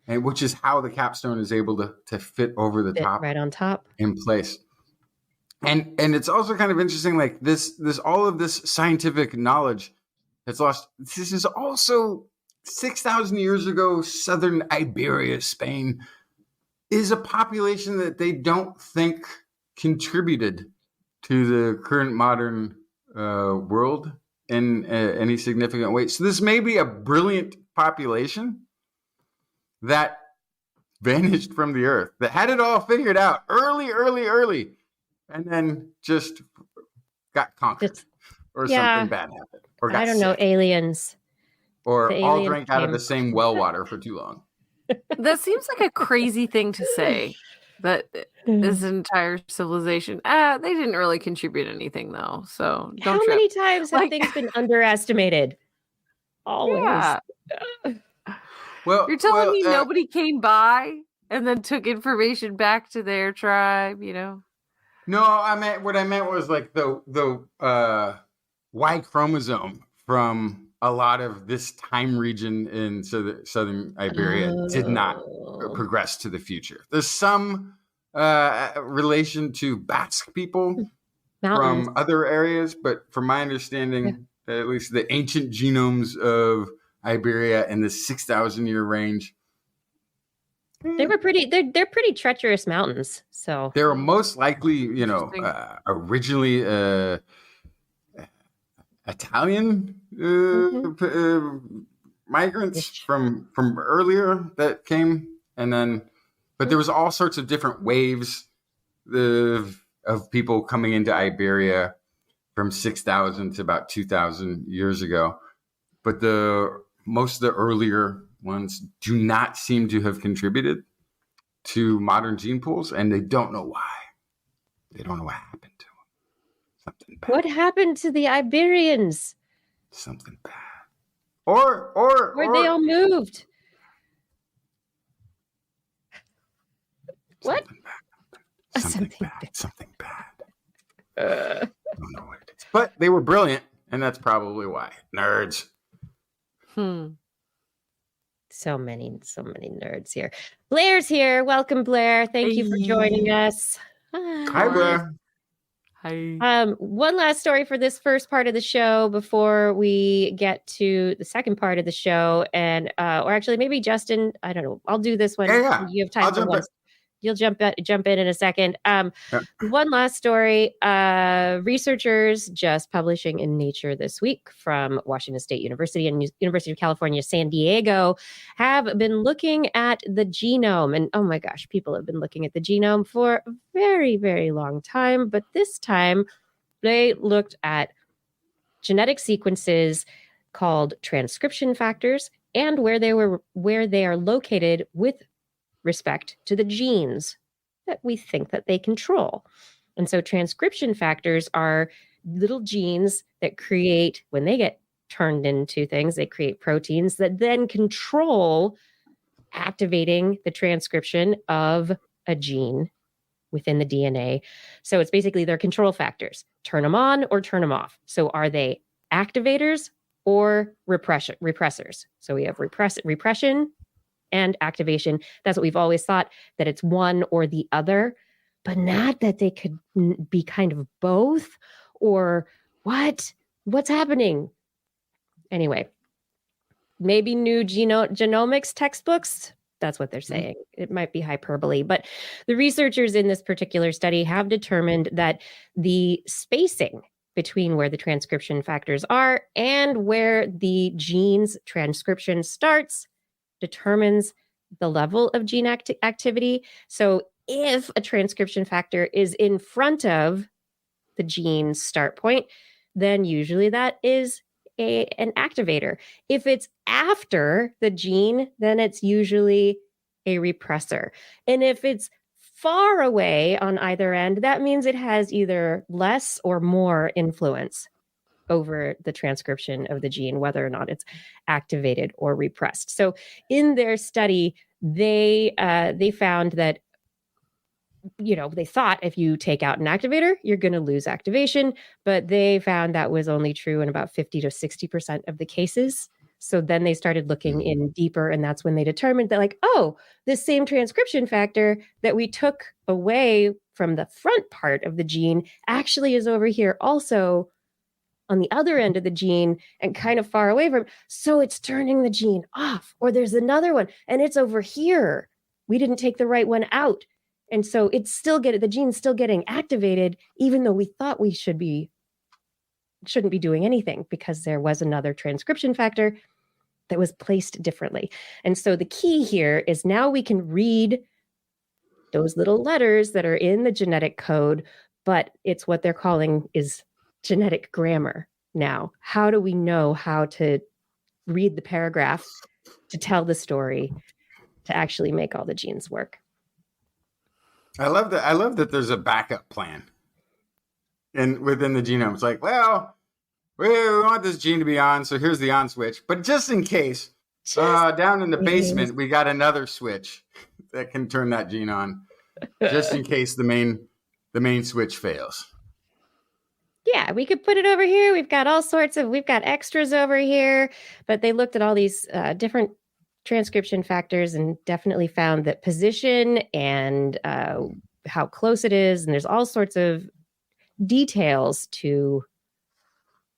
And which is how the capstone is able to fit over the top, right on top, in place. And it's also kind of interesting, like this all of this scientific knowledge that's lost. This is also 6,000 years ago. Southern Iberia, Spain, is a population that they don't think contributed to the current modern world in any significant way. So this may be a brilliant population that vanished from the earth, that had it all figured out early, and then just got conquered, or something bad happened, or got sick. Aliens, or all drank out of the same well water for too long. That seems like a crazy thing to say. That this entire civilization, they didn't really contribute anything, though. So how many times have things been underestimated? Always. Yeah. Well, you're telling me nobody came by and then took information back to their tribe, No, what I meant was like the Y chromosome from a lot of this time region in southern Iberia did not progress to the future. There's some relation to Basque people from other areas, but from my understanding, at least the ancient genomes of Iberia in the 6,000 year range. They're pretty treacherous mountains. So they were most likely, originally Italian migrants from earlier that came, and then, but there was all sorts of different waves of people coming into Iberia from 6,000 to about 2,000 years ago. But most of the earlier ones do not seem to have contributed to modern gene pools, and they don't know why. They don't know what happened to them. Something bad. What happened to the Iberians? Something bad. Or they all moved. What? Something bad. I don't know what it is. But they were brilliant, and that's probably why. Nerds. So many nerds here. Blair's here. Welcome, Blair. Thank you for joining us. Hi, Blair. Hi. One last story for this first part of the show before we get to the second part of the show, and or actually maybe Justin. I don't know. I'll do this one. Yeah. You have time for one. You'll jump in a second. One last story. Researchers just publishing in Nature this week from Washington State University and University of California, San Diego, have been looking at the genome. And oh my gosh, people have been looking at the genome for a very, very long time. But this time they looked at genetic sequences called transcription factors and where they are located with respect to the genes that we think that they control. And so transcription factors are little genes that create, when they get turned into things, they create proteins that then control activating the transcription of a gene within the DNA. So it's basically their control factors. Turn them on or turn them off. So are they activators or repressors? So we have repression and activation. That's what we've always thought, that it's one or the other, but not that they could be kind of both or What's happening? Anyway, maybe new genomics textbooks. That's what they're saying. It might be hyperbole, but the researchers in this particular study have determined that the spacing between where the transcription factors are and where the gene's transcription starts determines the level of gene activity. So if a transcription factor is in front of the gene's start point, then usually that is an activator. If it's after the gene, then it's usually a repressor. And if it's far away on either end, that means it has either less or more influence over the transcription of the gene, whether or not it's activated or repressed. So in their study, they found that, they thought if you take out an activator, you're going to lose activation, but they found that was only true in about 50 to 60% of the cases. So then they started looking in deeper, and that's when they determined that, like, oh, this same transcription factor that we took away from the front part of the gene actually is over here also on the other end of the gene and kind of far away from, so it's turning the gene off. Or there's another one and it's over here. We didn't take the right one out. And so it's the gene's still getting activated, even though we thought we shouldn't be doing anything because there was another transcription factor that was placed differently. And so the key here is now we can read those little letters that are in the genetic code, but it's what they're calling is genetic grammar now. How do we know how to read the paragraph to tell the story to actually make all the genes work? I love that there's a backup plan. And within the genome, it's like, well, we want this gene to be on, so here's the on switch. But just in case, down in the basement, we got another switch that can turn that gene on, just in case the main switch fails. Yeah, we could put it over here. We've got extras over here, but they looked at all these different transcription factors and definitely found that position and how close it is, and there's all sorts of details to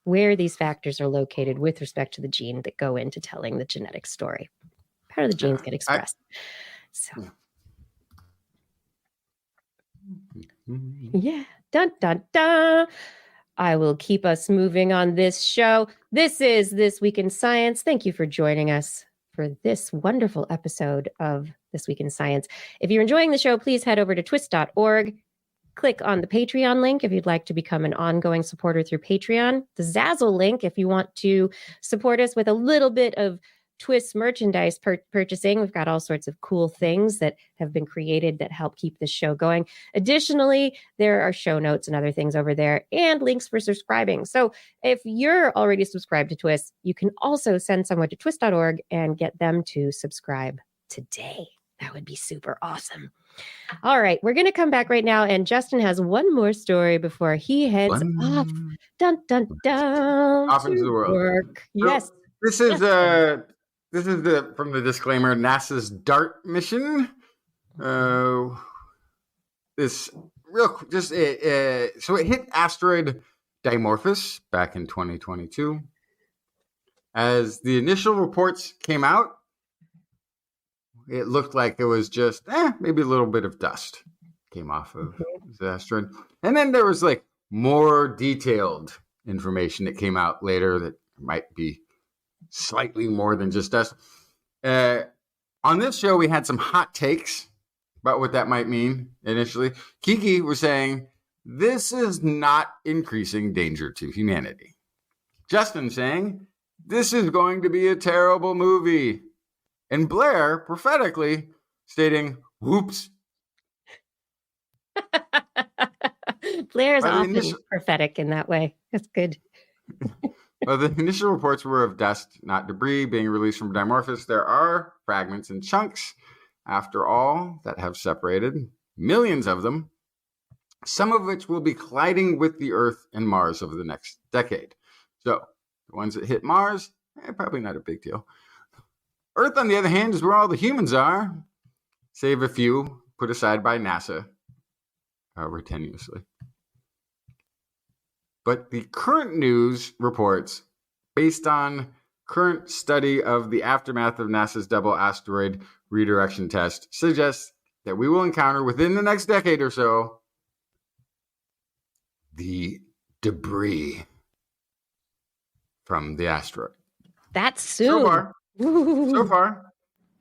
where these factors are located with respect to the gene that go into telling the genetic story. How do the genes get expressed? Yeah, dun dun dun. I will keep us moving on this show. This is This Week in Science. Thank you for joining us for this wonderful episode of This Week in Science. If you're enjoying the show, please head over to TWIS.org. Click on the Patreon link if you'd like to become an ongoing supporter through Patreon. The Zazzle link if you want to support us with a little bit of TWIS merchandise purchasing. We've got all sorts of cool things that have been created that help keep this show going. Additionally, there are show notes and other things over there and links for subscribing. So if you're already subscribed to TWIS, you can also send someone to TWIS.org and get them to subscribe today. That would be super awesome. All right, we're going to come back right now, and Justin has one more story before he heads off. Dun, dun, dun. Off into the world. Work. So yes. This is from the disclaimer, NASA's DART mission. So it hit asteroid Dimorphos back in 2022. As the initial reports came out, it looked like it was just maybe a little bit of dust came off of the asteroid. And then there was like more detailed information that came out later that might be slightly more than just dust. On this show, we had some hot takes about what that might mean initially. Kiki was saying, this is not increasing danger to humanity. Justin saying, this is going to be a terrible movie. And Blair prophetically stating, whoops. Blair is often prophetic in that way. That's good. Well, the initial reports were of dust, not debris, being released from Dimorphos. There are fragments and chunks, after all, that have separated, millions of them, some of which will be colliding with the Earth and Mars over the next decade. So the ones that hit Mars, probably not a big deal. Earth, on the other hand, is where all the humans are, save a few put aside by NASA, however tenuously. but the current news reports, based on current study of the aftermath of NASA's double asteroid redirection test, suggests that we will encounter within the next decade or so the debris from the asteroid. That's soon. So far,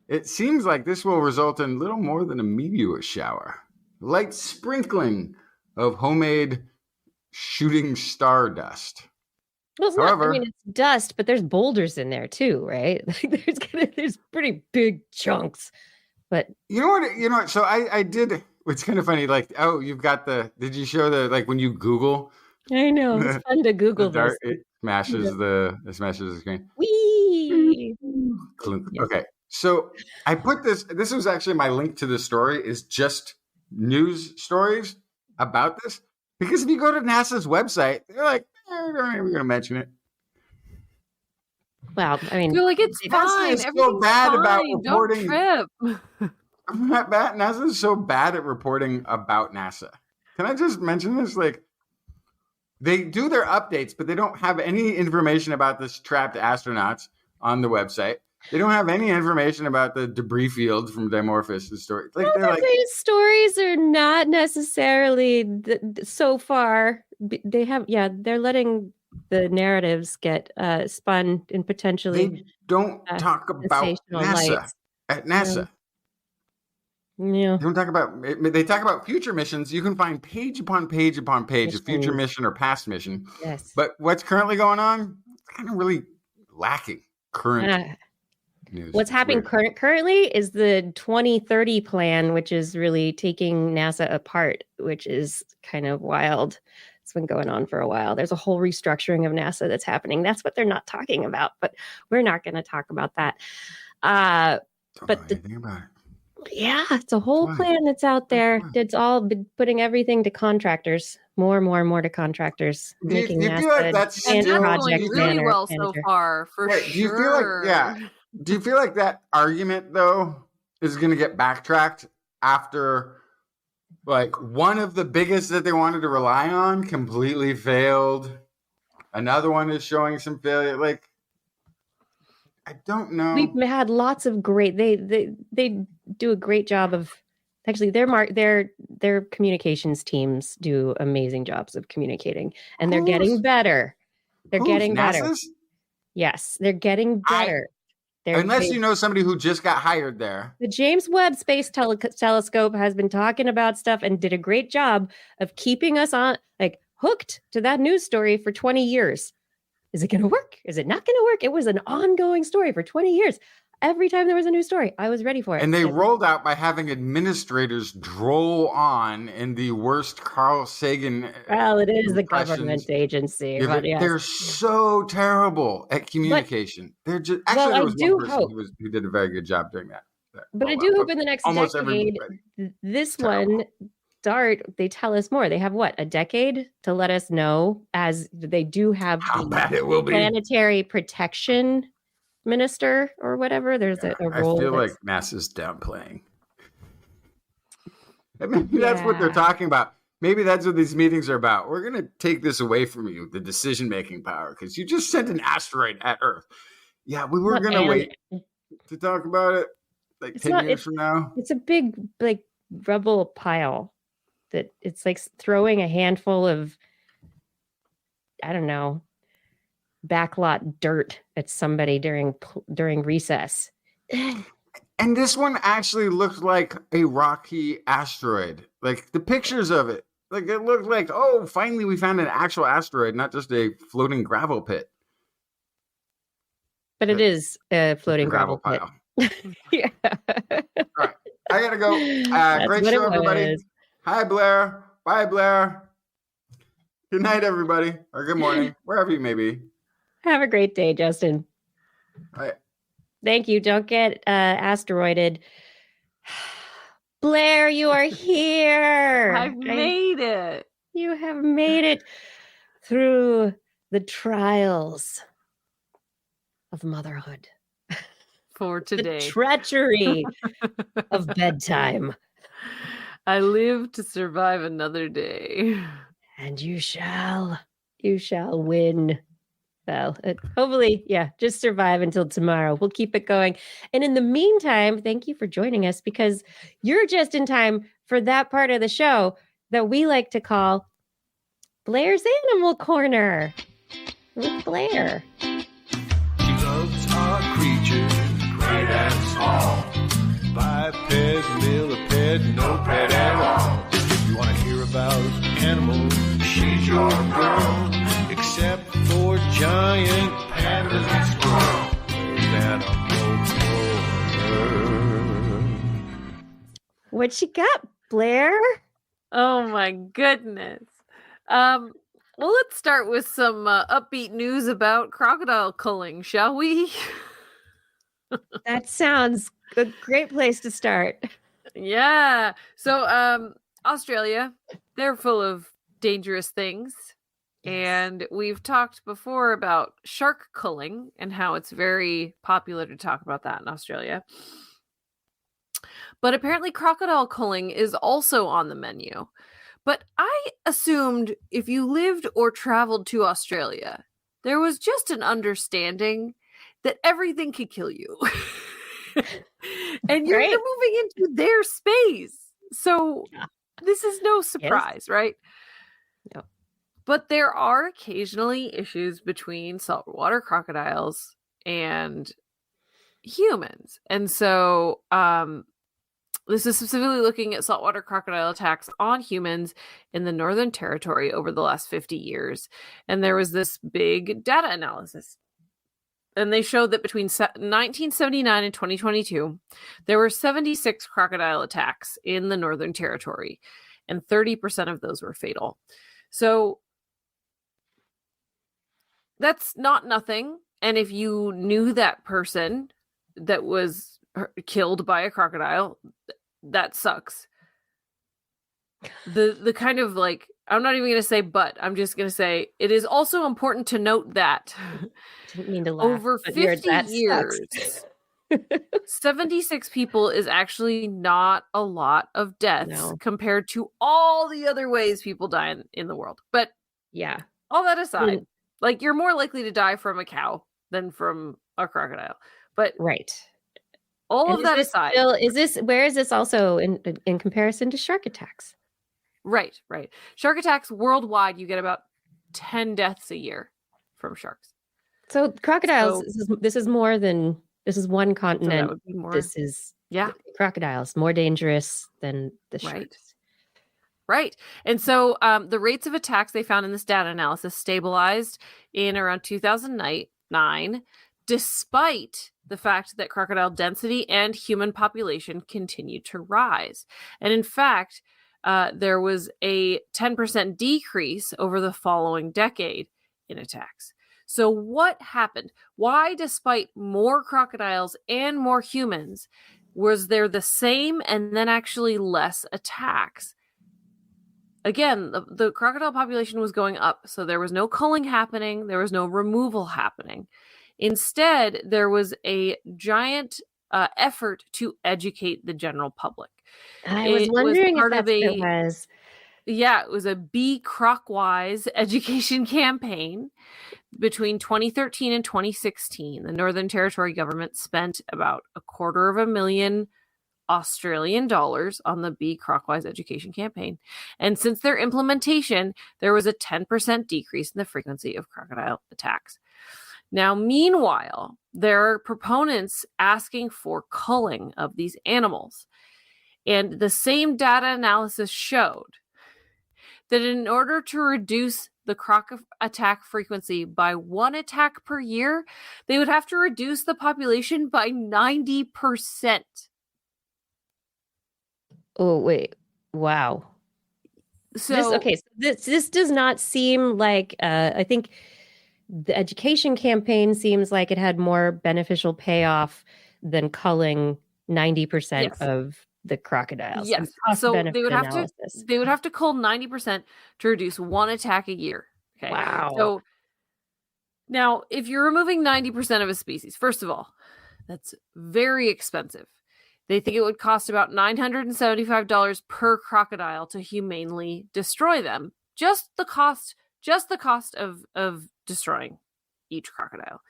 it seems like this will result in little more than a meteor shower. Light sprinkling of homemade shooting star dust. Well, it's However, not, I mean, it's dust, but there's boulders in there too, right? Like there's pretty big chunks. But you know what? So I did. It's kind of funny. Like, oh, you've got did you show like when you Google? I know it's fun to Google this. It smashes the screen. Whee! Okay, so I put this. This was actually my link to the story. Is just news stories about this, because if you go to NASA's website, they're like, we're not even going to mention it. Well, I mean, you're like, it's fine. Is so bad fine. about Don't reporting. trip. I'm not bad. NASA is so bad at reporting about NASA. Can I just mention this? Like, they do their updates, but they don't have any information about this trapped astronauts on the website. They don't have any information about the debris field from Dimorphos. The story, like, these stories are not necessarily so far. They have, they're letting the narratives get spun and potentially. They don't talk about NASA at NASA. Yeah. They don't talk about. They talk about future missions. You can find page upon page upon page of future mission or past mission. Yes. But what's currently going on? It's kind of really lacking current news. What's happening currently is the 2030 plan, which is really taking NASA apart, which is kind of wild. It's been going on for a while. There's a whole restructuring of NASA that's happening. That's what they're not talking about, but we're not going to talk about that. Don't but know anything about it. Yeah, it's a whole plan that's out there. It's all been putting everything to contractors, more and more to contractors. Making you feel like that's still going really well so far, for sure. Do you feel like, do you feel like that argument though is going to get backtracked after, like, one of the biggest that they wanted to rely on completely failed? Another one is showing some failure. Like, I don't know. We've had lots of great. They do a great job of. Actually, their communications teams do amazing jobs of communicating, and they're getting better. They're getting better. Yes, they're getting better. Unless you know somebody who just got hired there. The James Webb Space Telescope has been talking about stuff and did a great job of keeping us on, like, hooked to that news story for 20 years. Is it going to work? Is it not going to work? It was an ongoing story for 20 years. Every time there was a new story, I was ready for it. And they rolled out by having administrators droll on in the worst Carl Sagan. Well, it is the government agency. Yeah, but yes. They're so terrible at communication. They're just actually there was one person who did a very good job doing that. But I do hope in the next decade, this one. DART, they tell us more. They have a decade to let us know, as they do have how bad it will be. Planetary protection minister or whatever. There's a role. I feel like NASA's downplaying. Maybe that's what they're talking about. Maybe that's what these meetings are about. We're going to take this away from you, the decision-making power, because you just sent an asteroid at Earth. Yeah, we were going to wait to talk about it like 10 years from now. It's a big, like, rubble pile. That it's like throwing a handful of, I don't know, backlot dirt at somebody during recess. And this one actually looked like a rocky asteroid. Like, the pictures of it, like, it looked like, oh, finally we found an actual asteroid, not just a floating gravel pit. But it is a floating gravel pit. Yeah. All right, I gotta go. Great show, everybody. Hi, Blair. Bye, Blair. Good night, everybody. Or good morning, wherever you may be. Have a great day, Justin. All right. Thank you. Don't get asteroided. Blair, you are here. I've made it. You have made it through the trials of motherhood. For today. The treachery of bedtime. I live to survive another day. And you shall. You shall win. Well, hopefully, yeah, just survive until tomorrow. We'll keep it going. And in the meantime, thank you for joining us because you're just in time for that part of the show that we like to call Blair's Animal Corner with Blair. She loves our creatures, great and small. Biped, millipede, no pet at all. If you want to hear about animals, she's your girl. Except for giant pandas and squirrels. What you got, Blair? Oh my goodness. Well, let's start with some upbeat news about crocodile culling, shall we? That sounds a great place to start. Yeah. So, Australia, they're full of dangerous things. Yes. And we've talked before about shark culling and how it's very popular to talk about that in Australia. But apparently crocodile culling is also on the menu. But I assumed if you lived or traveled to Australia, there was just an understanding that everything could kill you. And you're moving into their space. So this is no surprise, right? No. But there are occasionally issues between saltwater crocodiles and humans. And so this is specifically looking at saltwater crocodile attacks on humans in the Northern Territory over the last 50 years. And there was this big data analysis. And they showed that between 1979 and 2022, there were 76 crocodile attacks in the Northern Territory, and 30% of those were fatal. So that's not nothing. And if you knew that person that was killed by a crocodile, that sucks. The kind of like, I'm not even going to say but, I'm just going to say it is also important to note that didn't mean to laugh, over 50 years, 76 people is actually not a lot of deaths compared to all the other ways people die in the world. But yeah, all that aside, like you're more likely to die from a cow than from a crocodile. But all of that aside, where is this also in comparison to shark attacks? Right. Shark attacks worldwide, you get about 10 deaths a year from sharks. So crocodiles, this is one continent. So more, this is crocodiles, more dangerous than the sharks. Right. And so the rates of attacks they found in this data analysis stabilized in around 2009, despite the fact that crocodile density and human population continued to rise. And in fact, there was a 10% decrease over the following decade in attacks. So what happened? Why, despite more crocodiles and more humans, was there the same and then actually less attacks? Again, the crocodile population was going up, so there was no culling happening. There was no removal happening. Instead, there was a giant effort to educate the general public. I was wondering if that's what it was. Yeah, it was a Be Crocwise education campaign between 2013 and 2016. The Northern Territory government spent about $250,000 Australian dollars on the Be Crocwise education campaign. And since their implementation, there was a 10% decrease in the frequency of crocodile attacks. Now, meanwhile, there are proponents asking for culling of these animals. And the same data analysis showed that in order to reduce the croc attack frequency by 1 attack per year, they would have to reduce the population by 90%. Oh, wait. Wow. So this does not seem like, I think the education campaign seems like it had more beneficial payoff than culling 90% of the crocodiles. Yes. So they would have to cull 90% to reduce 1 attack a year. Okay. Wow. So now, if you're removing 90% of a species, first of all, that's very expensive. They think it would cost about $975 per crocodile to humanely destroy them. Just the cost just the cost of destroying each crocodile.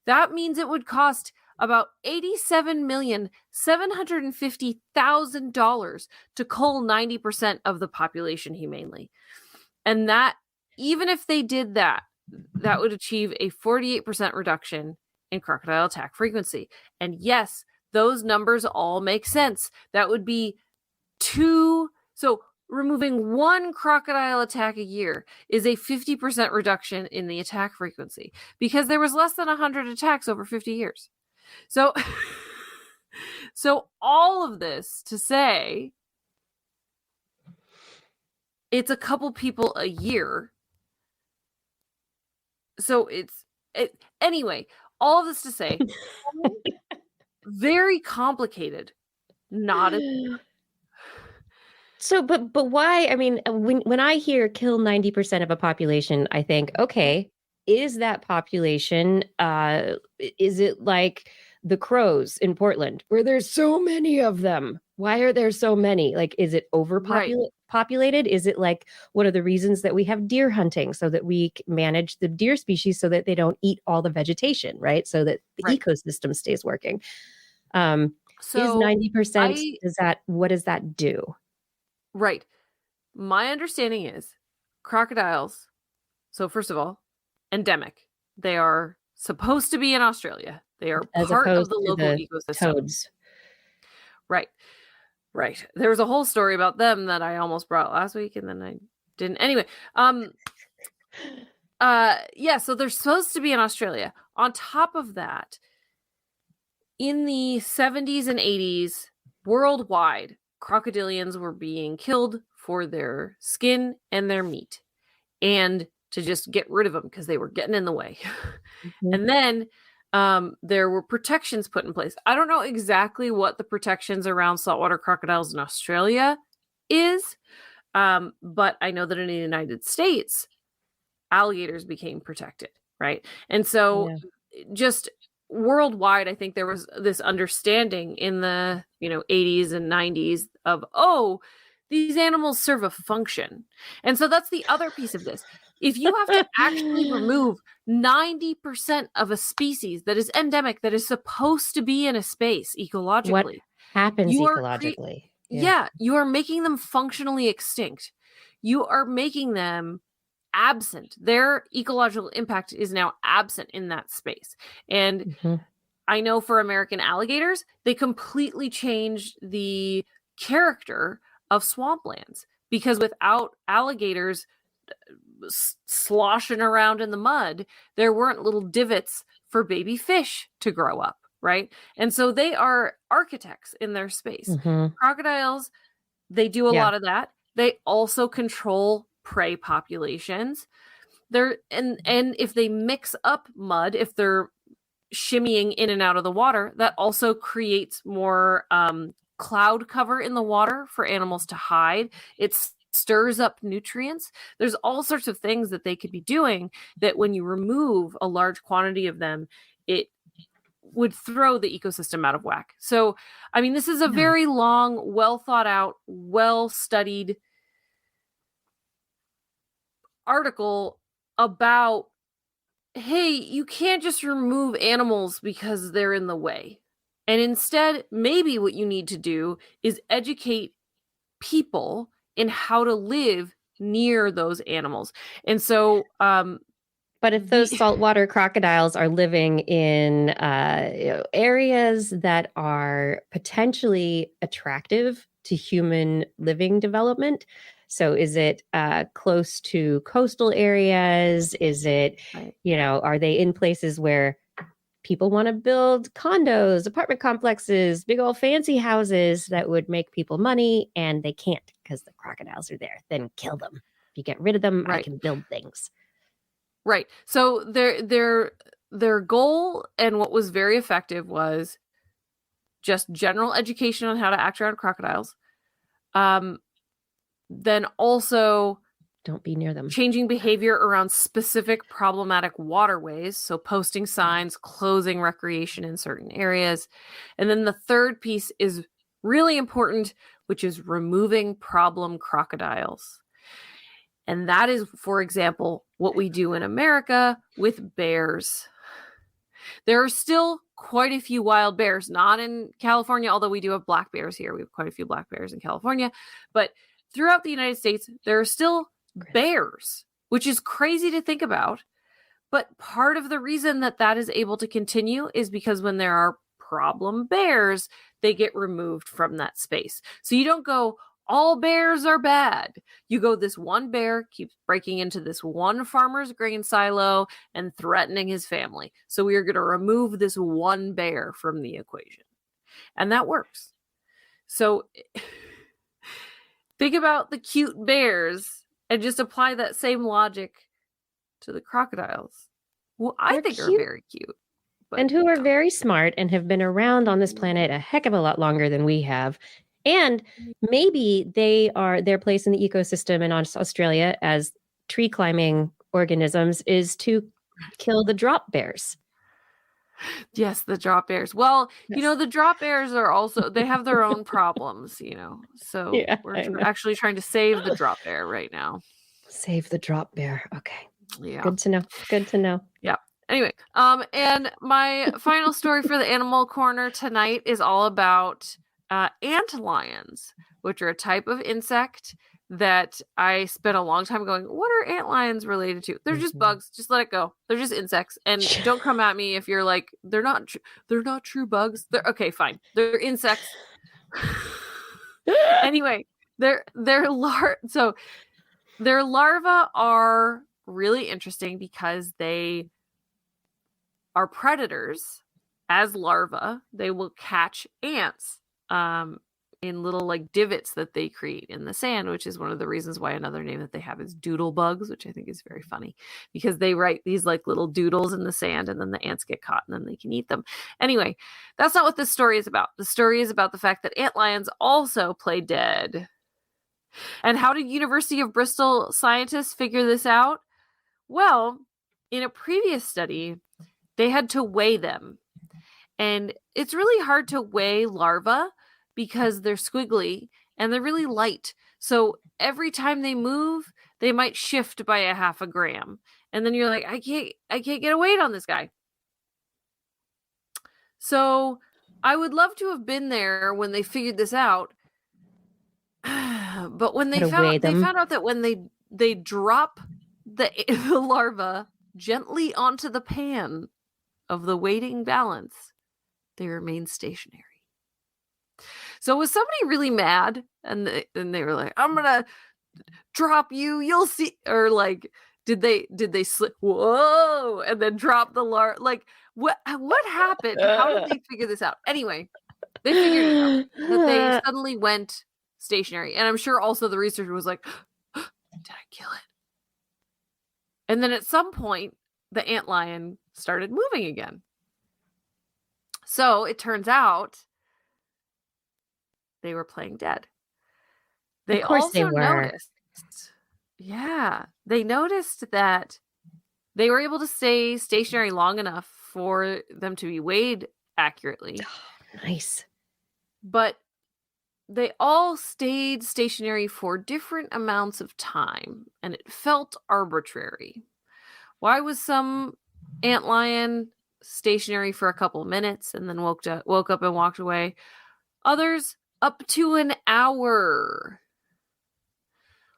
That means it would cost about $87,750,000 to cull 90% of the population humanely. And that, even if they did that, that would achieve a 48% reduction in crocodile attack frequency. And yes, those numbers all make sense. That would be so removing one crocodile attack a year is a 50% reduction in the attack frequency because there was less than 100 attacks over 50 years. So, so all of this to say, it's a couple people a year. So anyway, all of this to say, very complicated. Not as So, but why? I mean, when I hear kill 90% of a population, I think, okay, is that population, is it like the crows in Portland where there's so many of them? Why are there so many? Like, is it overpopulated? Is it like one of the reasons that we have deer hunting so that we manage the deer species so that they don't eat all the vegetation, right? So that the ecosystem stays working. So is 90%, what does that do? Right. My understanding is crocodiles, so first of all, endemic. They are supposed to be in Australia. They are part of the local ecosystem. Toads. Right. There was a whole story about them that I almost brought last week and then I didn't. Anyway, so they're supposed to be in Australia. On top of that, in the 70s and 80s, worldwide, crocodilians were being killed for their skin and their meat and to just get rid of them because they were getting in the way. Mm-hmm. And then there were protections put in place. I don't know exactly what the protections around saltwater crocodiles in Australia is, but I know that in the United States, alligators became protected, right? And so just worldwide, I think there was this understanding in the 80s and 90s of, these animals serve a function. And so that's the other piece of this. If you have to actually remove 90% of a species that is endemic, that is supposed to be in a space ecologically, what happens ecologically? You are making them functionally extinct. You are making them absent. Their ecological impact is now absent in that space. And I know for American alligators, they completely changed the character of swamplands because without alligators sloshing around in the mud, there weren't little divots for baby fish to grow up, right? And so they are architects in their space. Crocodiles, they do a lot of that. They also control prey populations. And if they mix up mud, if they're shimmying in and out of the water, that also creates more cloud cover in the water for animals to hide. It stirs up nutrients. There's all sorts of things that they could be doing that when you remove a large quantity of them, it would throw the ecosystem out of whack. So, I mean, this is a very long, well thought out, well studied article about, hey, you can't just remove animals because they're in the way. And instead, maybe what you need to do is educate people in how to live near those animals. And so, but if those saltwater crocodiles are living in areas that are potentially attractive to human living development, so is it close to coastal areas? Is it, are they in places where people want to build condos, apartment complexes, big old fancy houses that would make people money, and they can't because the crocodiles are there? Then kill them. If you get rid of them, I can build things. Right. So their goal and what was very effective was just general education on how to act around crocodiles. Then also don't be near them. Changing behavior around specific problematic waterways. So posting signs, closing recreation in certain areas. And then the third piece is really important, which is removing problem crocodiles. And that is, for example, what we do in America with bears. There are still quite a few wild bears, not in California, although we do have black bears here. We have quite a few black bears in California. But throughout the United States, there are still bears, which is crazy to think about. But part of the reason that that is able to continue is because when there are problem bears, they get removed from that space. So you don't go, all bears are bad. You go, this one bear keeps breaking into this one farmer's grain silo and threatening his family. So we are going to remove this one bear from the equation. And that works. So think about the cute bears and just apply that same logic to the crocodiles. Well, I think they're very cute. But, and who are very smart and have been around on this planet a heck of a lot longer than we have. And maybe their place in the ecosystem in Australia as tree climbing organisms is to kill the drop bears. Yes, the drop bears. Well, yes. The drop bears are also, they have their own problems, So yeah, we're actually trying to save the drop bear right now. Save the drop bear. Okay. Yeah. Good to know. Good to know. Yeah. Anyway, and my final story for the Animal Corner tonight is all about ant lions, which are a type of insect that I spent a long time going, what are ant lions related to? They're just bugs. Just let it go. They're just insects. And don't come at me if you're like, they're not true bugs. They're okay, fine. They're insects. Anyway, their larvae are really interesting because they are predators. As larvae, they will catch ants in little like divots that they create in the sand, which is one of the reasons why another name that they have is doodle bugs, which I think is very funny because they write these like little doodles in the sand and then the ants get caught and then they can eat them. Anyway, that's not what this story is about. The story is about the fact that ant lions also play dead. And how did University of Bristol scientists figure this out? Well, in a previous study, they had to weigh them. And it's really hard to weigh larvae because they're squiggly and they're really light. So every time they move, they might shift by a half a gram. And then you're like, I can't get a weight on this guy. So I would love to have been there when they figured this out. But when they found out that when they drop the larva gently onto the pan of the weighting balance, they remain stationary. So was somebody really mad and they were like, I'm gonna drop you, you'll see, or like did they slip, whoa, and then drop the larva? Like what happened? How did they figure this out? Anyway, they figured it out that they suddenly went stationary. And I'm sure also the researcher was like, did I kill it? And then at some point the antlion started moving again. So it turns out they were playing dead. They also noticed. Yeah. They noticed that they were able to stay stationary long enough for them to be weighed accurately. Oh, nice. But they all stayed stationary for different amounts of time, and it felt arbitrary. Why was some antlion stationary for a couple of minutes and then woke up and walked away? Others up to an hour.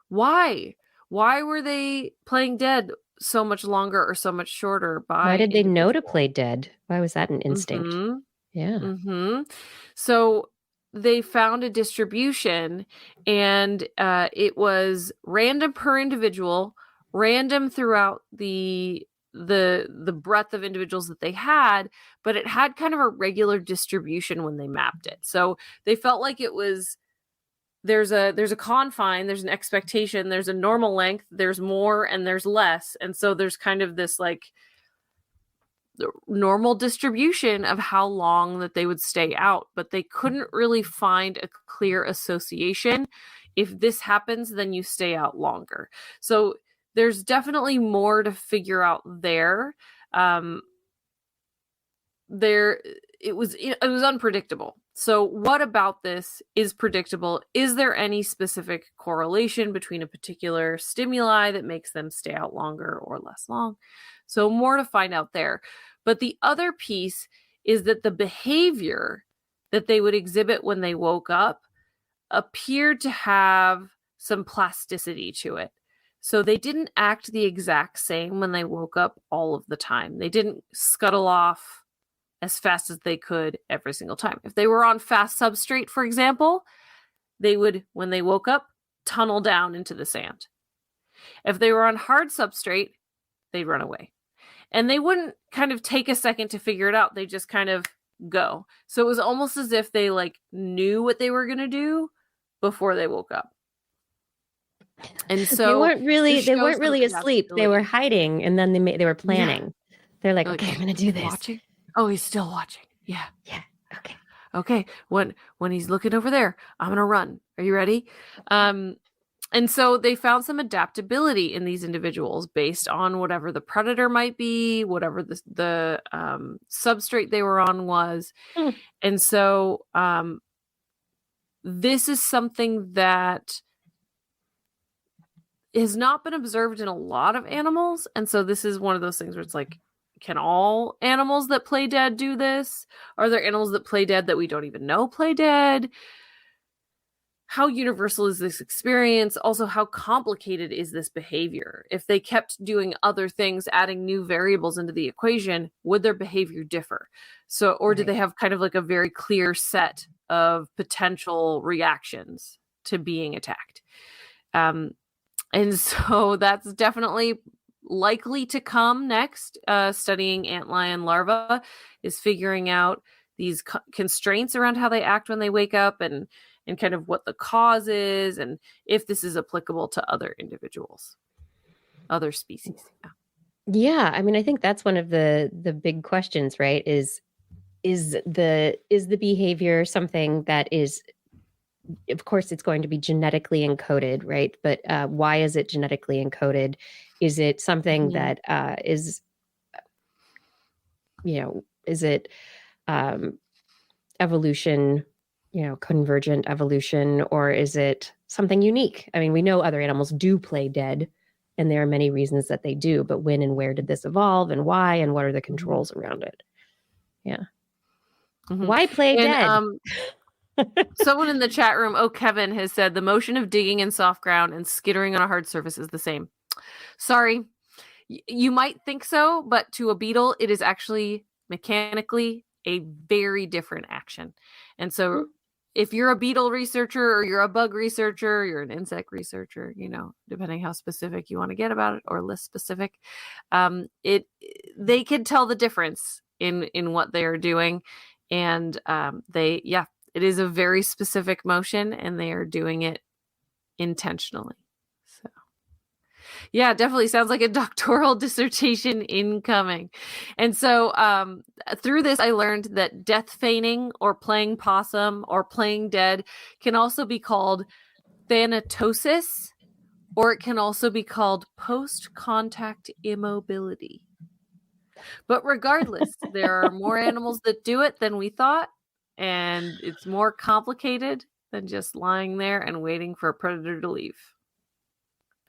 Why? Why were they playing dead so much longer or so much shorter? Why did they know to play dead? Why was that an instinct? Mm-hmm. Yeah. Mm-hmm. So they found a distribution, and it was random per individual, random throughout the breadth of individuals that they had, but it had kind of a regular distribution when they mapped it. So they felt like it was there's a confine, there's an expectation, there's a normal length, there's more and there's less, and so there's kind of this like normal distribution of how long that they would stay out, but they couldn't really find a clear association. If this happens, then you stay out longer. So there's definitely more to figure out there. It was unpredictable. So what about this is predictable? Is there any specific correlation between a particular stimuli that makes them stay out longer or less long? So more to find out there. But the other piece is that the behavior that they would exhibit when they woke up appeared to have some plasticity to it. So they didn't act the exact same when they woke up all of the time. They didn't scuttle off as fast as they could every single time. If they were on fast substrate, for example, they would, when they woke up, tunnel down into the sand. If they were on hard substrate, they'd run away. And they wouldn't kind of take a second to figure it out. They just kind of go. So it was almost as if they like knew what they were going to do before they woke up. And so they weren't really asleep. They were hiding, and then they were planning. Yeah. They're like, okay, I'm going to do this. Watching? Oh, he's still watching. Yeah. Yeah. Okay. Okay. When he's looking over there, I'm going to run. Are you ready? And so they found some adaptability in these individuals based on whatever the predator might be, whatever the substrate they were on was. And so this is something that has not been observed in a lot of animals. And so this is one of those things where it's like, can all animals that play dead do this? Are there animals that play dead that we don't even know play dead? How universal is this experience? Also, how complicated is this behavior? If they kept doing other things, adding new variables into the equation, would their behavior differ? So, or do they have kind of like a very clear set of potential reactions to being attacked? And so that's definitely likely to come next. Studying antlion larvae is figuring out these constraints around how they act when they wake up and kind of what the cause is and if this is applicable to other individuals, other species. Yeah. I mean, I think that's one of the big questions, right? Is the behavior something that is, of course, it's going to be genetically encoded, right? But why is it genetically encoded? Is it something that is it evolution, convergent evolution, or is it something unique? I mean, we know other animals do play dead, and there are many reasons that they do, but when and where did this evolve and why, and what are the controls around it? Yeah. Why play dead? Someone in the chat room, Kevin, has said the motion of digging in soft ground and skittering on a hard surface is the same. Sorry. You might think so, but to a beetle, it is actually mechanically a very different action. And so if you're a beetle researcher or you're a bug researcher, you're an insect researcher, depending how specific you want to get about it or less specific, they can tell the difference in what they are doing. And it is a very specific motion and they are doing it intentionally. So yeah, definitely sounds like a doctoral dissertation incoming. And so through this, I learned that death feigning or playing possum or playing dead can also be called thanatosis, or it can also be called post-contact immobility. But regardless, there are more animals that do it than we thought, and it's more complicated than just lying there and waiting for a predator to leave.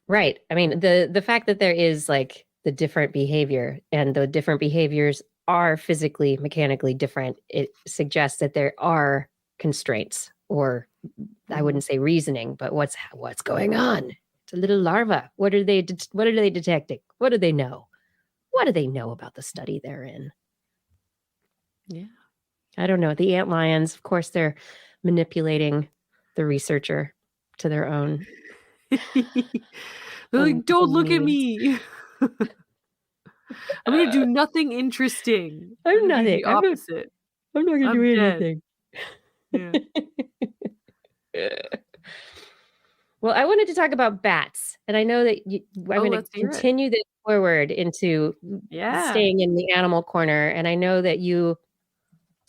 Right. I mean, the fact that there is like the different behavior and the different behaviors are physically, mechanically different, it suggests that there are constraints, or I wouldn't say reasoning, but what's going on? It's a little larva. What are they detecting? What do they know? What do they know about the study they're in? Yeah. I don't know. The antlions, of course, they're manipulating the researcher to their own. They're like, don't look at me. I'm going to do nothing interesting. I'm nothing. The opposite. I'm not going to do anything. Yeah. Well, I wanted to talk about bats, and I know that I'm going to continue this forward into staying in the animal corner, and I know that you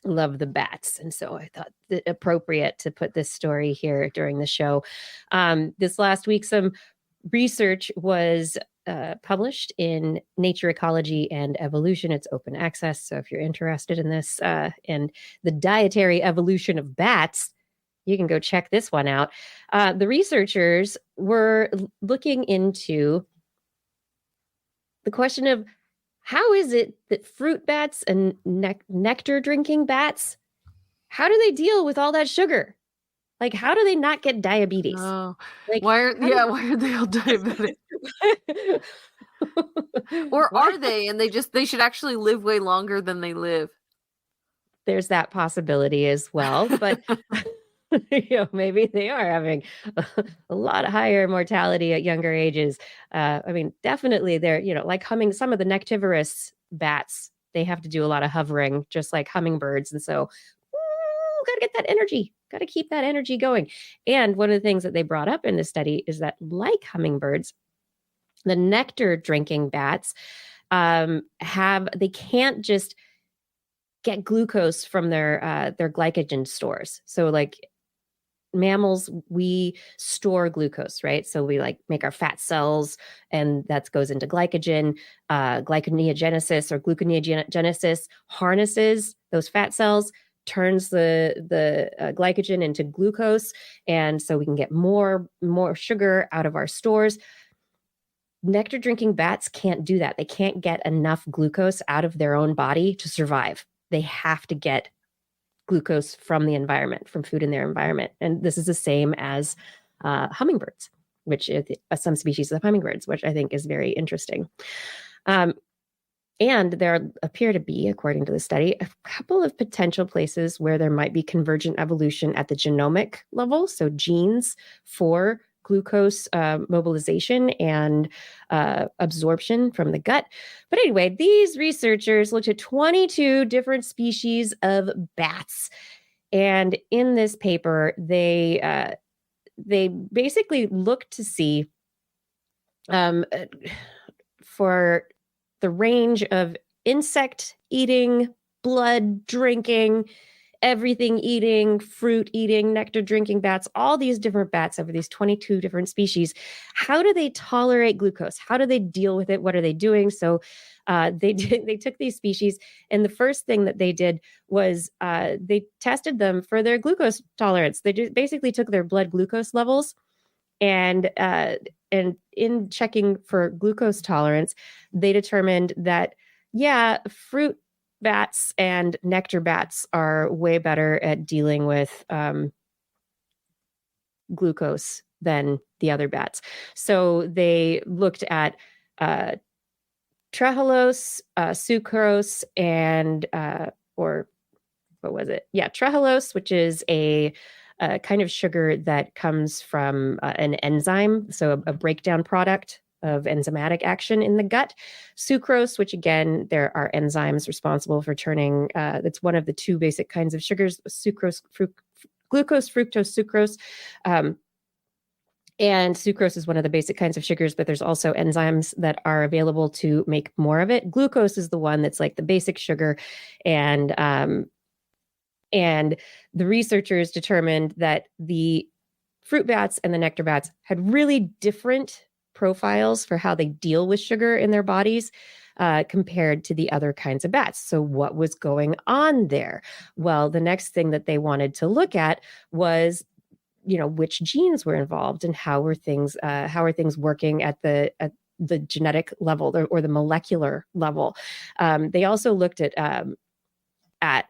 love the bats, and so I thought it appropriate to put this story here during the show. This last week, some research was published in Nature Ecology and Evolution. It's open access. So if you're interested in this and the dietary evolution of bats, you can go check this one out. The researchers were looking into the question of how is it that fruit bats and nectar drinking bats, how do they deal with all that sugar? Like, how do they not get diabetes? Oh, like, why are they all diabetic? Or are they? And they should actually live way longer than they live. There's that possibility as well, but maybe they are having a lot higher mortality at younger ages. I mean, definitely they're, like some of the nectivorous bats, they have to do a lot of hovering, just like hummingbirds. And so got to get that energy, got to keep that energy going. And one of the things that they brought up in this study is that, like hummingbirds, the nectar drinking bats they can't just get glucose from their glycogen stores. So like mammals, we store glucose, right? So we make our fat cells, and that goes into glycogen. Glyconeogenesis or gluconeogenesis harnesses those fat cells, turns the glycogen into glucose, and so we can get more sugar out of our stores. Nectar drinking bats can't do that. They can't get enough glucose out of their own body to survive. They have to get glucose from the environment, from food in their environment. And this is the same as hummingbirds, which is some species of hummingbirds, which I think is very interesting. And there appear to be, according to the study, a couple of potential places where there might be convergent evolution at the genomic level. So genes for glucose mobilization and absorption from the gut. But anyway, these researchers looked at 22 different species of bats. And in this paper, they basically looked to see for the range of insect eating, blood drinking, everything eating, fruit eating, nectar drinking bats, all these different bats over these 22 different species. How do they tolerate glucose? How do they deal with it? What are they doing? So they took these species, and the first thing that they did was they tested them for their glucose tolerance. They basically took their blood glucose levels, and in checking for glucose tolerance, they determined that, fruit bats and nectar bats are way better at dealing with glucose than the other bats. So they looked at trehalose, sucrose, and or what was it? Yeah, trehalose, which is a kind of sugar that comes from an enzyme, so a breakdown product of enzymatic action in the gut. Sucrose, which again, there are enzymes responsible for turning, that's one of the two basic kinds of sugars, sucrose, glucose, fructose, sucrose. And sucrose is one of the basic kinds of sugars, but there's also enzymes that are available to make more of it. Glucose is the one that's like the basic sugar. And the researchers determined that the fruit bats and the nectar bats had really different profiles for how they deal with sugar in their bodies compared to the other kinds of bats. So what was going on there? Well, the next thing that they wanted to look at was, which genes were involved and how are things working at the genetic level or the molecular level. They also looked at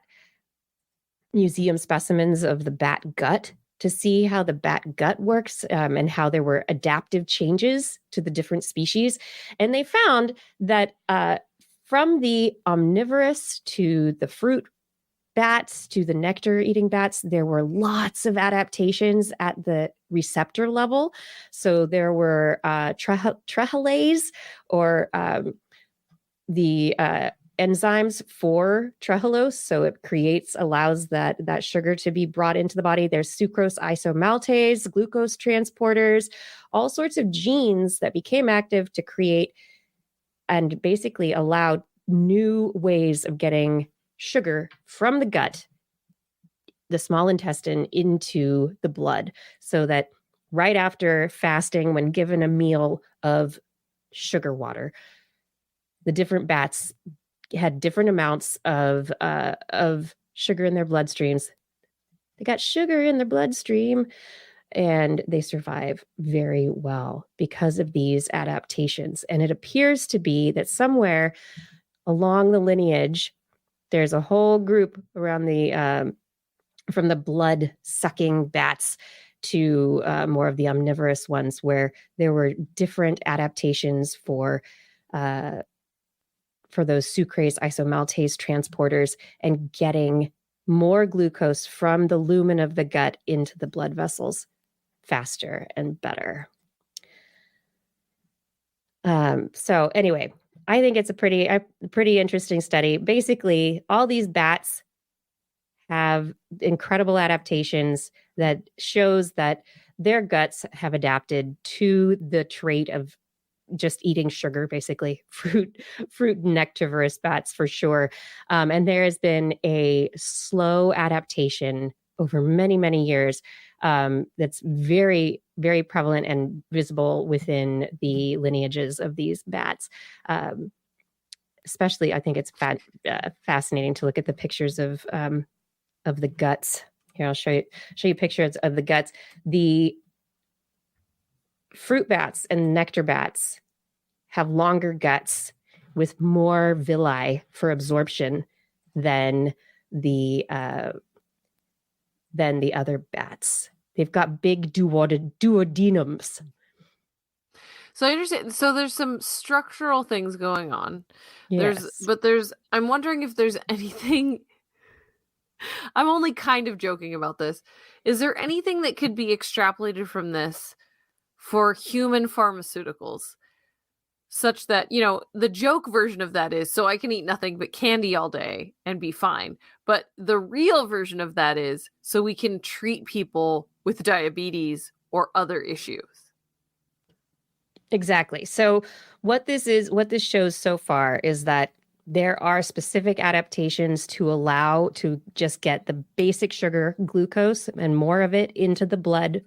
museum specimens of the bat gut to see how the bat gut works and how there were adaptive changes to the different species. And they found that from the omnivorous to the fruit bats to the nectar eating bats, there were lots of adaptations at the receptor level. So there were trehalase or the enzymes for trehalose. So it allows that sugar to be brought into the body. There's sucrose isomaltase, glucose transporters, all sorts of genes that became active to create and basically allowed new ways of getting sugar from the gut, the small intestine, into the blood, so that right after fasting, when given a meal of sugar water. The different bats had different amounts of sugar in their bloodstreams. They got sugar in their bloodstream, and they survive very well because of these adaptations. And it appears to be that somewhere along the lineage, there's a whole group around the from the blood-sucking bats to more of the omnivorous ones, where there were different adaptations for those sucrase isomaltase transporters and getting more glucose from the lumen of the gut into the blood vessels faster and better. So anyway, I think it's a pretty interesting study. Basically, all these bats have incredible adaptations that shows that their guts have adapted to the trait of just eating sugar, basically fruit nectivorous bats for sure. And there has been a slow adaptation over many, many years that's very, very prevalent and visible within the lineages of these bats. Especially, I think it's fascinating to look at the pictures of the guts. Here, I'll show you pictures of the guts. The fruit bats and nectar bats have longer guts with more villi for absorption than the other bats. They've got big duodenums. So I understand. So there's some structural things going on. Yes. I'm wondering if there's anything. I'm only kind of joking about this. Is there anything that could be extrapolated from this for human pharmaceuticals? Such that, the joke version of that is, so I can eat nothing but candy all day and be fine. But the real version of that is, so we can treat people with diabetes or other issues. Exactly. So what this shows so far is that there are specific adaptations to allow to just get the basic sugar, glucose, and more of it into the blood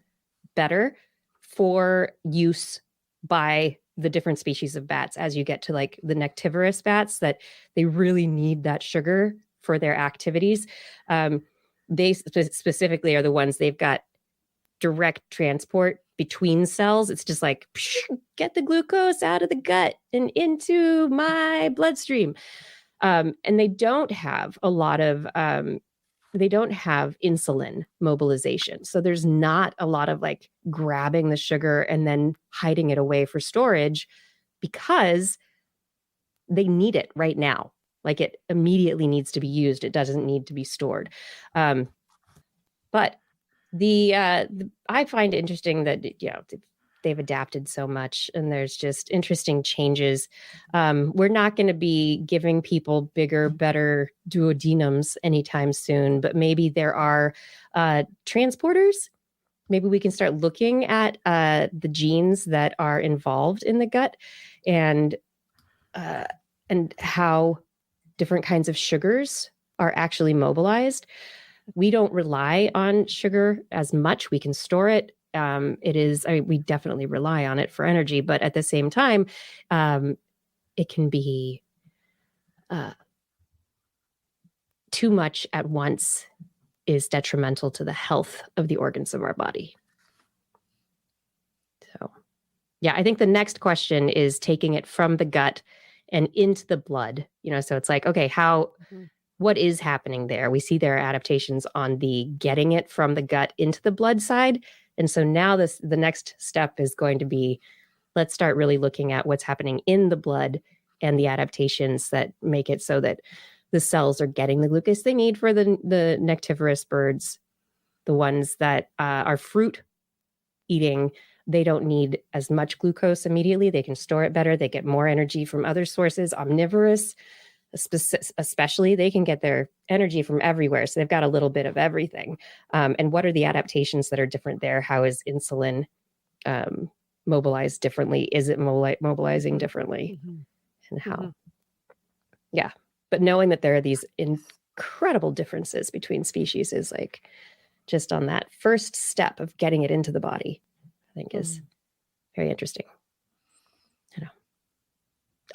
better for use by the different species of bats as you get to like the nectivorous bats, that they really need that sugar for their activities. They specifically are the ones they've got direct transport between cells. It's just like, get the glucose out of the gut and into my bloodstream. And they don't have a lot of, they don't have insulin mobilization. So there's not a lot of like grabbing the sugar and then hiding it away for storage, because they need it right now. Like it immediately needs to be used. It doesn't need to be stored. But I find it interesting that they've adapted so much, and there's just interesting changes. We're not going to be giving people bigger, better duodenums anytime soon, but maybe there are transporters. Maybe we can start looking at the genes that are involved in the gut, and how different kinds of sugars are actually mobilized. We don't rely on sugar as much. We can store it. We definitely rely on it for energy, but at the same time, it can be too much at once is detrimental to the health of the organs of our body. So, yeah, I think the next question is taking it from the gut and into the blood. So it's like, okay, what is happening there? We see there are adaptations on the getting it from the gut into the blood side. And so now the next step is going to be, let's start really looking at what's happening in the blood and the adaptations that make it so that the cells are getting the glucose they need for the nectivorous birds. The ones that are fruit eating, they don't need as much glucose immediately. They can store it better. They get more energy from other sources. Omnivorous, especially, they can get their energy from everywhere. So they've got a little bit of everything. And what are the adaptations that are different there? How is insulin mobilized differently? Is it mobilizing differently? Mm-hmm. And how? Mm-hmm. Yeah. But knowing that there are these incredible differences between species is like just on that first step of getting it into the body, I think is very interesting.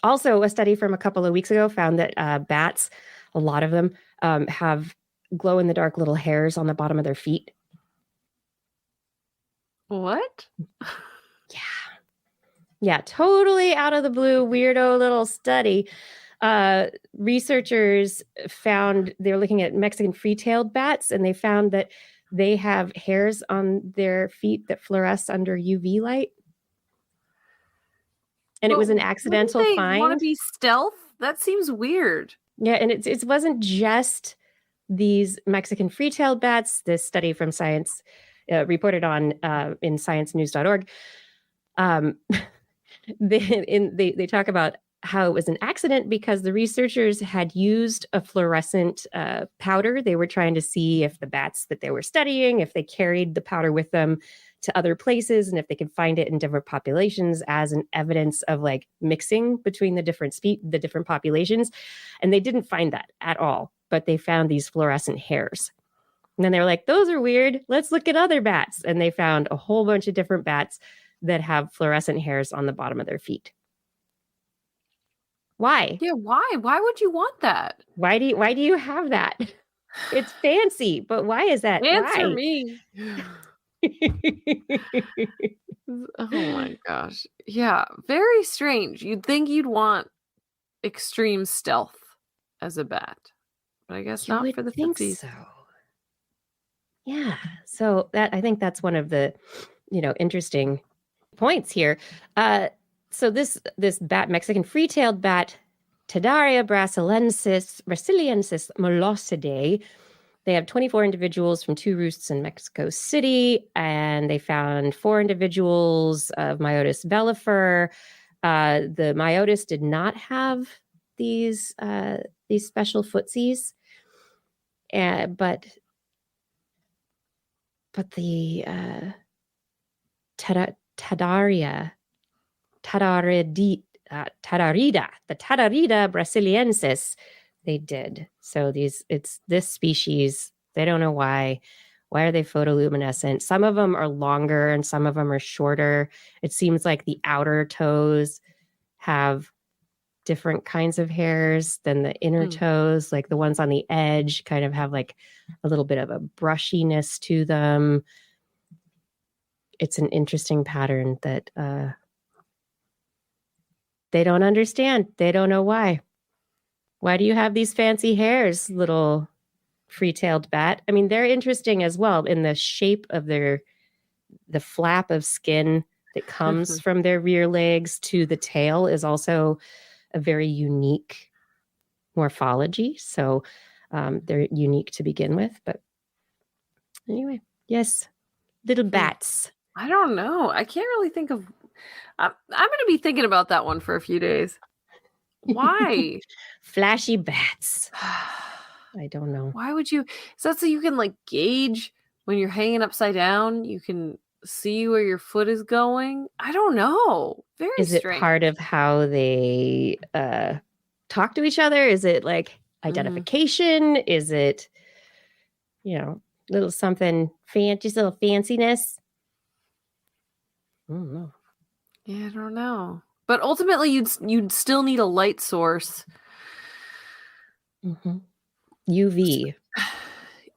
Also, a study from a couple of weeks ago found that bats, a lot of them, have glow-in-the-dark little hairs on the bottom of their feet. What? Yeah, totally out of the blue, weirdo little study. Researchers found, they were looking at Mexican free-tailed bats, and they found that they have hairs on their feet that fluoresce under UV light. And it was an accidental they find. Want to be stealth? That seems weird. Yeah, and it wasn't just these Mexican free-tailed bats. This study from Science reported on in sciencenews.org. They talk about how it was an accident because the researchers had used a fluorescent powder. They were trying to see if the bats that they were studying, if they carried the powder with them to other places, and if they could find it in different populations as an evidence of like mixing between the different populations. And they didn't find that at all, but they found these fluorescent hairs. And then they were like, those are weird. Let's look at other bats. And they found a whole bunch of different bats that have fluorescent hairs on the bottom of their feet. Why? Yeah, why? Why would you want that? Why do you have that? It's fancy, but why is that? Answer why? me. Oh my gosh. Yeah, very strange. You'd think you'd want extreme stealth as a bat, but I guess not for the footsies. So. Yeah. So I think that's one of the, interesting points here. So this bat, Mexican free-tailed bat, Tadaria brasiliensis molosidae, they have 24 individuals from 2 roosts in Mexico City, and they found 4 individuals of Myotis bellifer. The Myotis did not have these special footsies, but the Tadarida, the Tadarida brasiliensis, they did. So this species, they don't know why. Why are they photoluminescent? Some of them are longer and some of them are shorter. It seems like the outer toes have different kinds of hairs than the inner toes. Like the ones on the edge kind of have like a little bit of a brushiness to them. It's an interesting pattern that they don't understand. They don't know why. Why do you have these fancy hairs, little free-tailed bat? I mean, they're interesting as well in the shape of the flap of skin that comes from their rear legs to the tail is also a very unique morphology. So they're unique to begin with. But anyway, yes, little bats. I don't know. I can't really think of... I'm going to be thinking about that one for a few days. Why? Flashy bats. I don't know. Why would you? Is that so you can like gauge when you're hanging upside down? You can see where your foot is going. I don't know. Very strange. Is it part of how they talk to each other? Is it like identification? Is it, little something fancy, just a little fanciness? I don't know. Yeah, I don't know. But ultimately, you'd still need a light source. UV.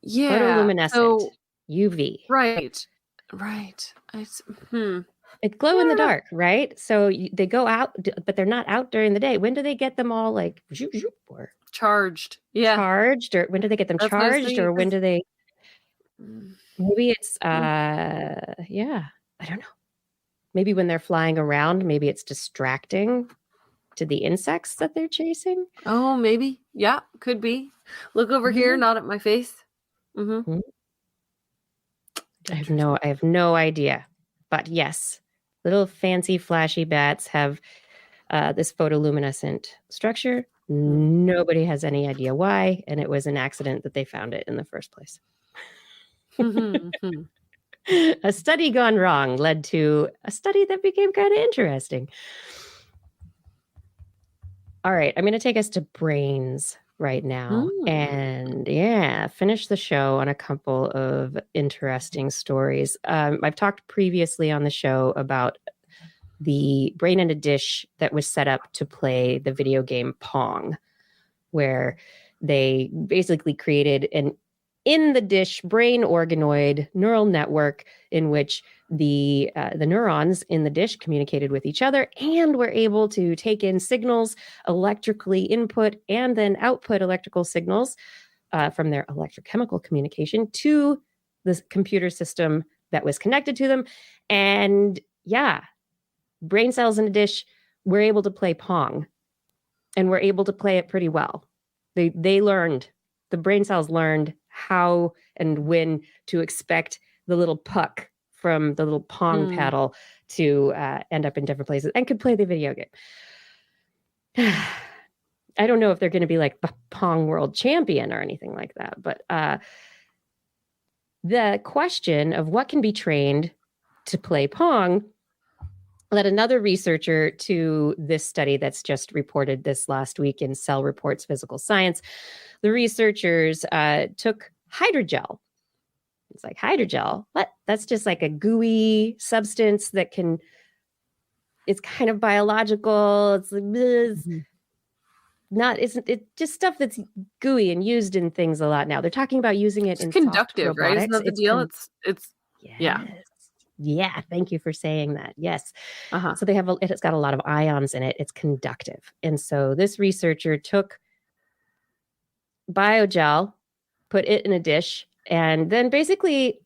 Yeah. Photoluminescent. So, UV. Right. It glow in the dark, right? So they go out, but they're not out during the day. When do they get them all like or charged? Yeah. Charged, or when do they get them charged, or when do they? Maybe it's I don't know. Maybe when they're flying around, maybe it's distracting to the insects that they're chasing. Oh, maybe. Yeah, could be. Look over here, not at my face. I have no idea. But yes, little fancy flashy bats have this photoluminescent structure. Nobody has any idea why, and it was an accident that they found it in the first place. A study gone wrong led to a study that became kind of interesting. All right, I'm going to take us to brains right now and finish the show on a couple of interesting stories. I've talked previously on the show about the brain in a dish that was set up to play the video game Pong, where they basically created an in the dish brain organoid neural network in which the neurons in the dish communicated with each other and were able to take in signals, electrically input and then output electrical signals from their electrochemical communication to the computer system that was connected to them. And yeah, brain cells in a dish were able to play Pong, and were able to play it pretty well. They learned, the brain cells learned how and when to expect the little puck from the little Pong paddle to end up in different places and could play the video game. I don't know if they're going to be like Pong world champion or anything like that, but the question of what can be trained to play Pong led another researcher to this study that's just reported this last week in Cell Reports Physical Science. The researchers took hydrogel. It's like, hydrogel? What? That's just like a gooey substance that can, it's kind of biological. It's like, not, it's just stuff that's gooey and used in things a lot now. They're talking about using it in conductive, right? Isn't that the deal? It's yes. Yeah, thank you for saying that. Yes. Uh-huh. So it's got a lot of ions in it. It's conductive. And so this researcher took biogel, put it in a dish, and then basically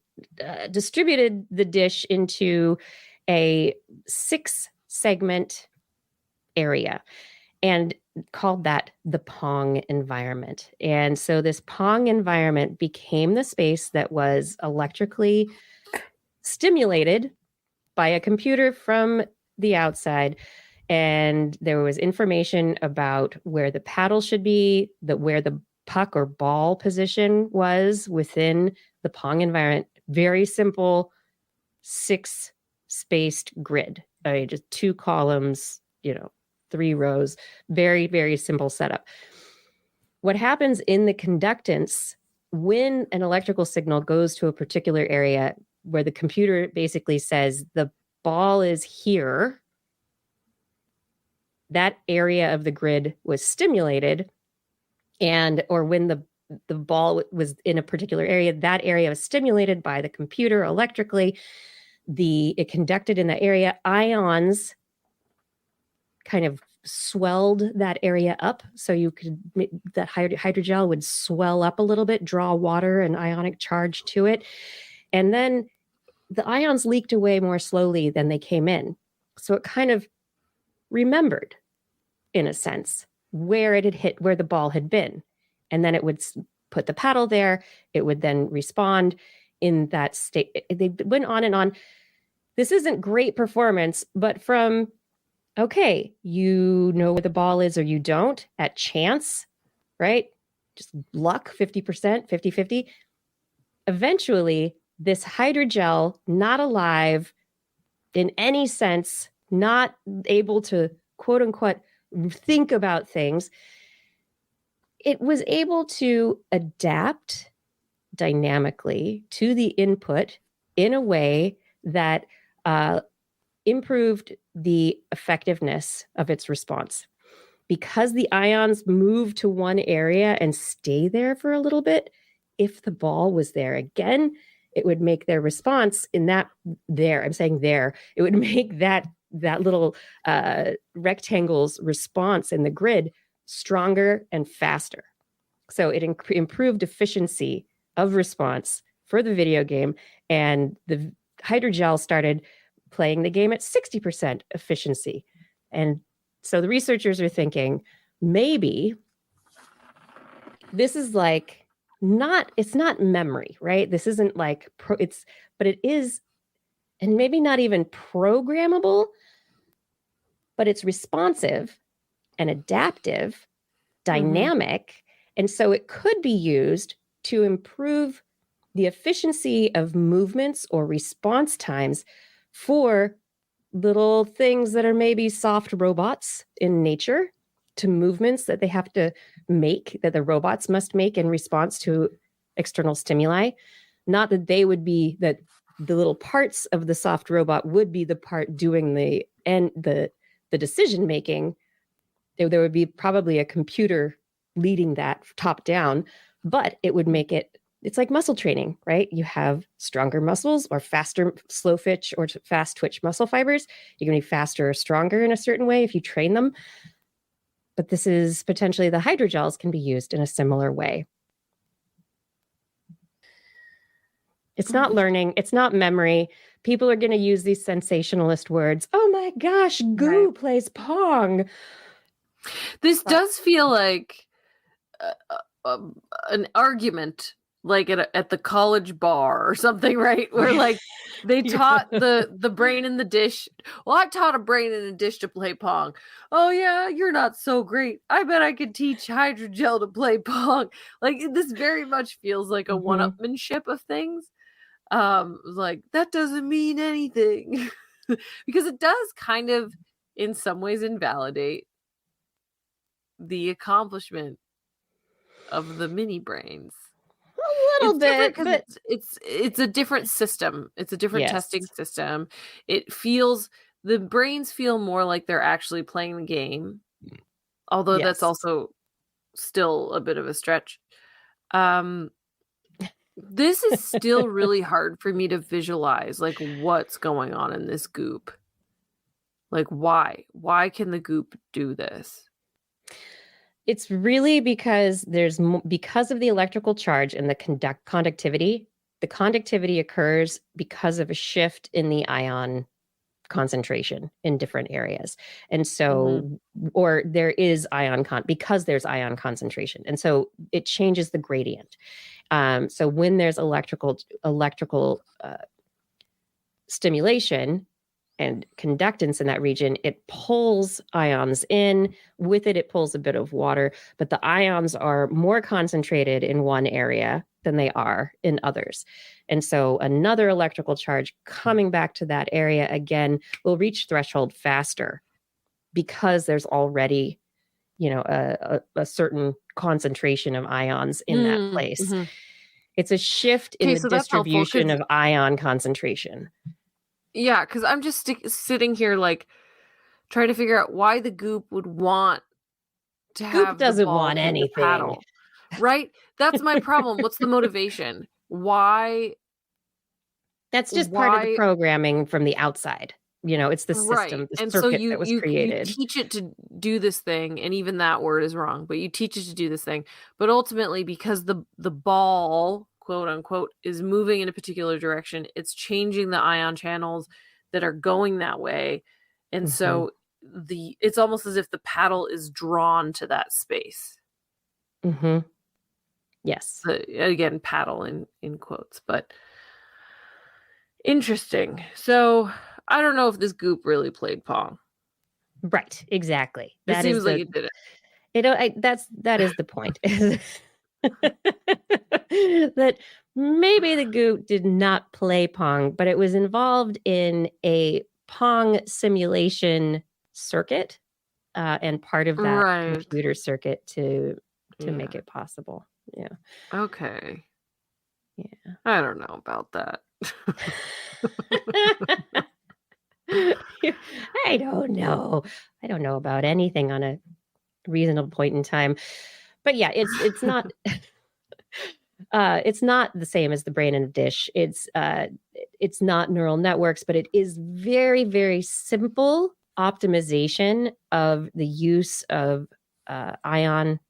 distributed the dish into a 6-segment area and called that the Pong environment. And so this Pong environment became the space that was electrically stimulated by a computer from the outside. And there was information about where the paddle should be, where the puck or ball position was within the Pong environment. Very simple 6-spaced grid. I mean, just 2 columns, 3 rows. Very, very simple setup. What happens in the conductance when an electrical signal goes to a particular area where the computer basically says the ball is here, that area of the grid was stimulated, or when the ball was in a particular area, that area was stimulated by the computer electrically. It conducted in that area. Ions kind of swelled that area up, so that hydrogel would swell up a little bit, draw water and ionic charge to it. And then the ions leaked away more slowly than they came in. So it kind of remembered, in a sense, where it had hit, where the ball had been. And then it would put the paddle there. It would then respond in that state. They went on and on. This isn't great performance, but from, okay, you know where the ball is or you don't, at chance, right? Just luck, 50%, 50-50. Eventually, this hydrogel, not alive in any sense, not able to, quote unquote, think about things, it was able to adapt dynamically to the input in a way that improved the effectiveness of its response. Because the ions move to one area and stay there for a little bit, if the ball was there again, it would make their response in that there, I'm saying there, it would make that little rectangle's response in the grid stronger and faster. So it improved efficiency of response for the video game, and the hydrogel started playing the game at 60% efficiency. And so the researchers are thinking, maybe this is like, it's not memory, right? This isn't like, but it is, and maybe not even programmable, but it's responsive and adaptive, dynamic. And so it could be used to improve the efficiency of movements or response times for little things that are maybe soft robots in nature, to movements that they have to make, that the robots must make in response to external stimuli. Not that they would be, that the little parts of the soft robot would be the part doing the and the decision making, there would be probably a computer leading that top down, but it would make it's like muscle training, right? You have stronger muscles or faster slow twitch or fast twitch muscle fibers. You're going to be faster or stronger in a certain way if you train them. But this is potentially the hydrogels can be used in a similar way. It's not learning. It's not memory. People are going to use these sensationalist words. Oh my gosh, Goo plays Pong. This does feel like an argument, like at the college bar or something, right? Where like they taught the brain in the dish. Well, I taught a brain in a dish to play Pong. Oh yeah, you're not so great. I bet I could teach hydrogel to play Pong. Like this very much feels like a one-upmanship of things. Like that doesn't mean anything because it does kind of in some ways invalidate the accomplishment of the mini brains. A little bit, but it's a different system. It's a different testing system. The brains feel more like they're actually playing the game, although that's also still a bit of a stretch. This is still really hard for me to visualize, like what's going on in this goop. Like why can the goop do this? It's really because because of the electrical charge and the conductivity. The conductivity occurs because of a shift in the ion concentration in different areas. And so, or there is because there's ion concentration. And so it changes the gradient. So when there's electrical stimulation and conductance in that region, it pulls ions in. With it, it pulls a bit of water, but the ions are more concentrated in one area than they are in others. And so another electrical charge coming back to that area again will reach threshold faster because there's already, a certain concentration of ions in that place. It's a shift in the distribution of ion concentration. Yeah, because I'm just sitting here like trying to figure out why the goop would want to have Goop doesn't want anything. Paddle, right? That's my problem. What's the motivation? Why? That's just part of the programming from the outside. It's the system, the circuit that was created. You teach it to do this thing, and even that word is wrong, but you teach it to do this thing. But ultimately, because the ball, quote unquote, is moving in a particular direction, it's changing the ion channels that are going that way. And so it's almost as if the paddle is drawn to that space. Yes. Again, paddle in quotes, but interesting. So I don't know if this goop really played Pong. Right. Exactly. It seems like it did it. That is the point. That maybe the goop did not play Pong, but it was involved in a Pong simulation circuit and part of that computer circuit to make it possible. Yeah. Okay. Yeah. I don't know about that. I don't know. I don't know about anything on a reasonable point in time. But yeah, it's not it's not the same as the brain in a dish. It's not neural networks, but it is very, very simple optimization of the use of ion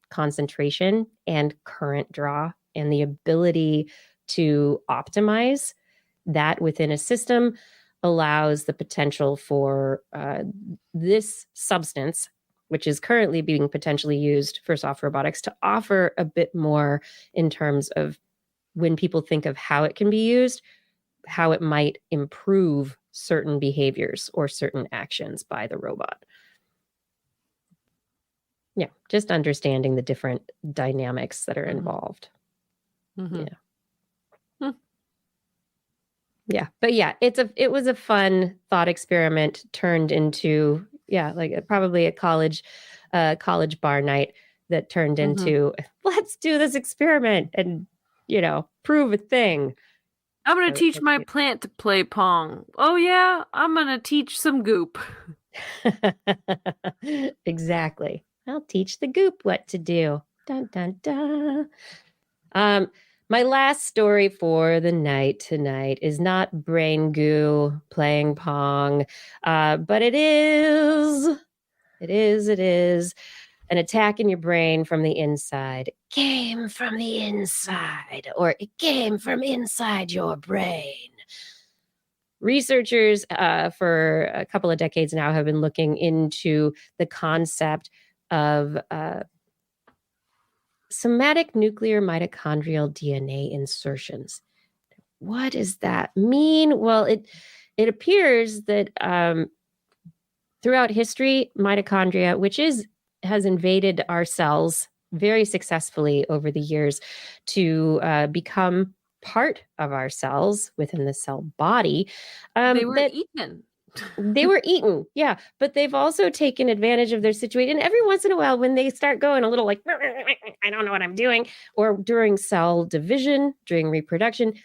concentration and current draw, and the ability to optimize that within a system allows the potential for this substance, which is currently being potentially used for soft robotics, to offer a bit more in terms of when people think of how it can be used, how it might improve certain behaviors or certain actions by the robot. Yeah, just understanding the different dynamics that are involved. Yeah, but yeah, it was a fun thought experiment turned into like probably a college bar night that turned into let's do this experiment and prove a thing. I'm going to So teach it's my cute. plant to play Pong. Oh, yeah? I'm going to teach some goop. Exactly. I'll teach the goop what to do. Dun, dun, dun. My last story for the night tonight is not brain goo playing Pong, but it is an attack in your brain from the inside. It came from the inside, or it came from inside your brain. Researchers for a couple of decades now have been looking into the concept of somatic nuclear mitochondrial DNA insertions. What does that mean? Well, it appears that throughout history, mitochondria, which has invaded our cells very successfully over the years to become part of our cells within the cell body. They were eaten. They were eaten, yeah, but they've also taken advantage of their situation. Every once in a while, when they start going a little like, I don't know what I'm doing, or during cell division, during reproduction,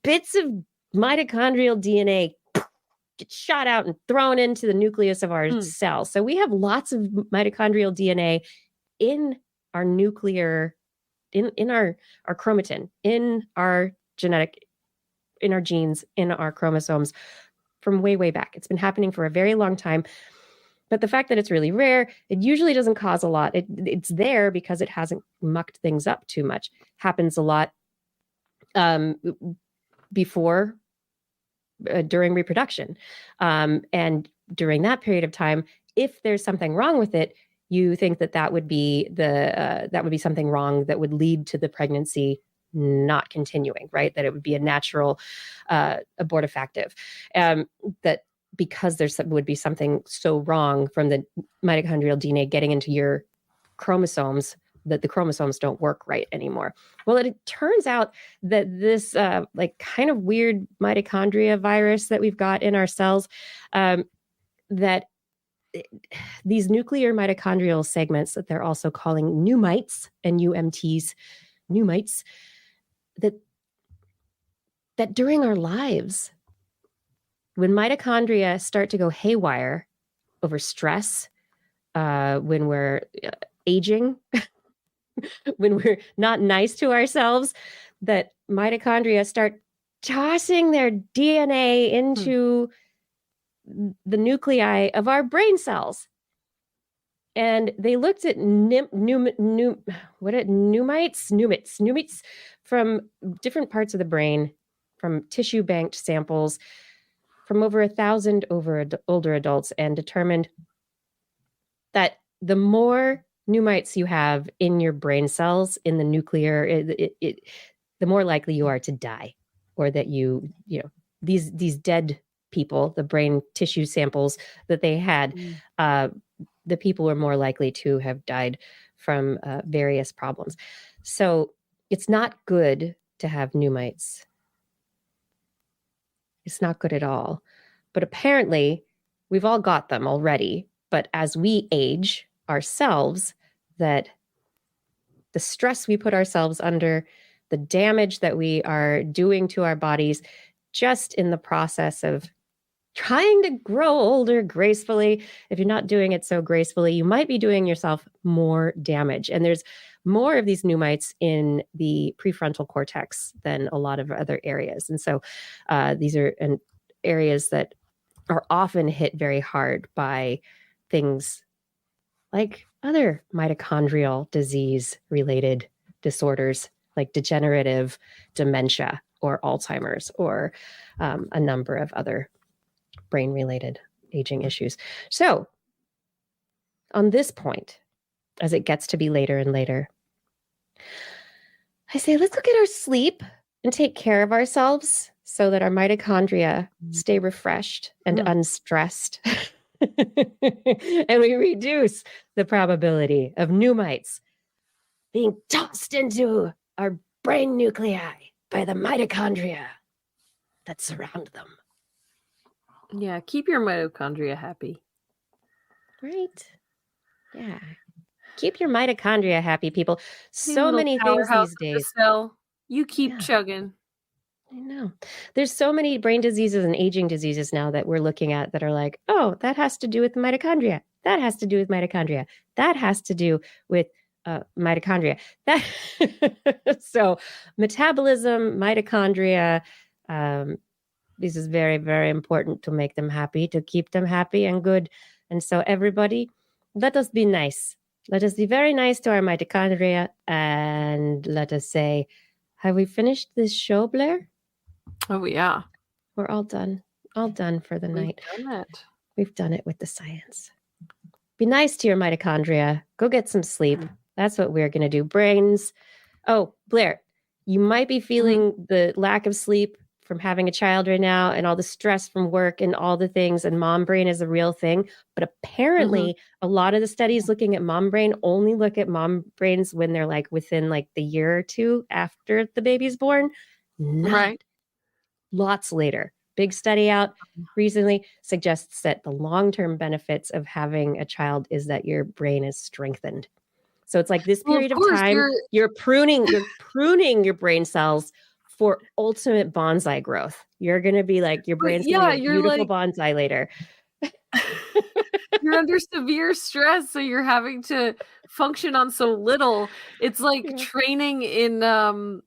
bits of mitochondrial DNA get shot out and thrown into the nucleus of our cell. So we have lots of mitochondrial DNA in our nuclear, in our chromatin, in our genetic, in our genes, in our chromosomes from way, way back. It's been happening for a very long time. But the fact that it's really rare, it usually doesn't cause a lot. It's there because it hasn't mucked things up too much. Happens a lot before, during reproduction. And during that period of time, if there's something wrong with it, you think that would be something wrong that would lead to the pregnancy not continuing, right? That it would be a natural abortifactive. That because would be something so wrong from the mitochondrial DNA getting into your chromosomes that the chromosomes don't work right anymore. Well, it turns out that this like kind of weird mitochondria virus that we've got in our cells, that these nuclear mitochondrial segments that they're also calling pneumites, N-U-M-Ts, pneumites, that during our lives, when mitochondria start to go haywire over stress, when we're aging, when we're not nice to ourselves, that mitochondria start tossing their DNA into the nuclei of our brain cells. And they looked at pneumites from different parts of the brain, from tissue banked samples from over 1,000 older adults, and determined that the more pneumites you have in your brain cells, in the nuclear, the more likely you are to die, or that these dead people, the brain tissue samples that they had, the people were more likely to have died from various problems. So it's not good to have pneumites. It's not good at all. But apparently, we've all got them already. But as we age ourselves, that the stress we put ourselves under, the damage that we are doing to our bodies, just in the process of trying to grow older gracefully. If you're not doing it so gracefully, you might be doing yourself more damage. And there's more of these pneumites in the prefrontal cortex than a lot of other areas. And so these are areas that are often hit very hard by things like other mitochondrial disease-related disorders, like degenerative dementia or Alzheimer's, or a number of other brain-related aging issues. So on this point, as it gets to be later and later, I say, let's look at our sleep and take care of ourselves so that our mitochondria stay refreshed and unstressed. And we reduce the probability of pneumites being tossed into our brain nuclei by the mitochondria that surround them. Yeah, keep your mitochondria happy. Right? Yeah. Keep your mitochondria happy, people. So many things these days. Cell. You keep chugging. I know. There's so many brain diseases and aging diseases now that we're looking at that are like, oh, that has to do with mitochondria. That has to do with mitochondria. That has to do with mitochondria. That so metabolism, mitochondria. This is very, very important to make them happy, to keep them happy and good. And so everybody, let us be nice. Let us be very nice to our mitochondria, and let us say, have we finished this show, Blair? Oh, yeah. We're all done. All done for the night. We've done it. We've done it with the science. Be nice to your mitochondria. Go get some sleep. That's what we're going to do. Brains. Oh, Blair, you might be feeling the lack of sleep from having a child right now and all the stress from work and all the things. And mom brain is a real thing. But apparently a lot of the studies looking at mom brain only look at mom brains when they're like within like the year or two after the baby's born. Right. Lots later. Big study out recently suggests that the long-term benefits of having a child is that your brain is strengthened. So it's like this period of time, you're pruning your brain cells for ultimate bonsai growth. You're going to be like, your brain's going to be a beautiful bonsai later. You're under severe stress, so you're having to function on so little. It's like training in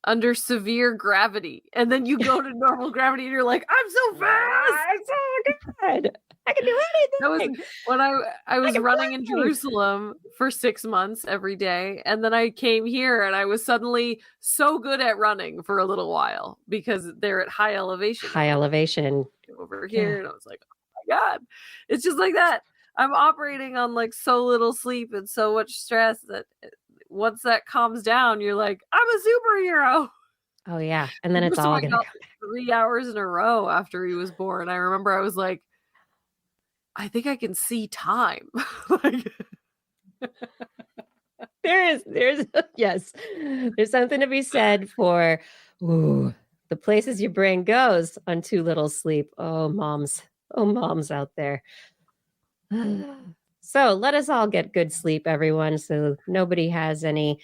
under severe gravity, and then you go to normal gravity and you're like, I'm so fast, I'm so good, I can do anything. That was when I was running in Jerusalem for 6 months every day, and then I came here and I was suddenly so good at running for a little while because they're at high elevation over here. And I was like, oh my God, it's just like that. I'm operating on like so little sleep and so much stress that once that calms down, you're like, I'm a superhero. Oh yeah. And then it's all gonna 3 hours in a row after he was born. I remember I was like, I think I can see time. Like, there's yes, there's something to be said for the places your brain goes on too little sleep. Oh moms out there. So let us all get good sleep, everyone, so nobody has any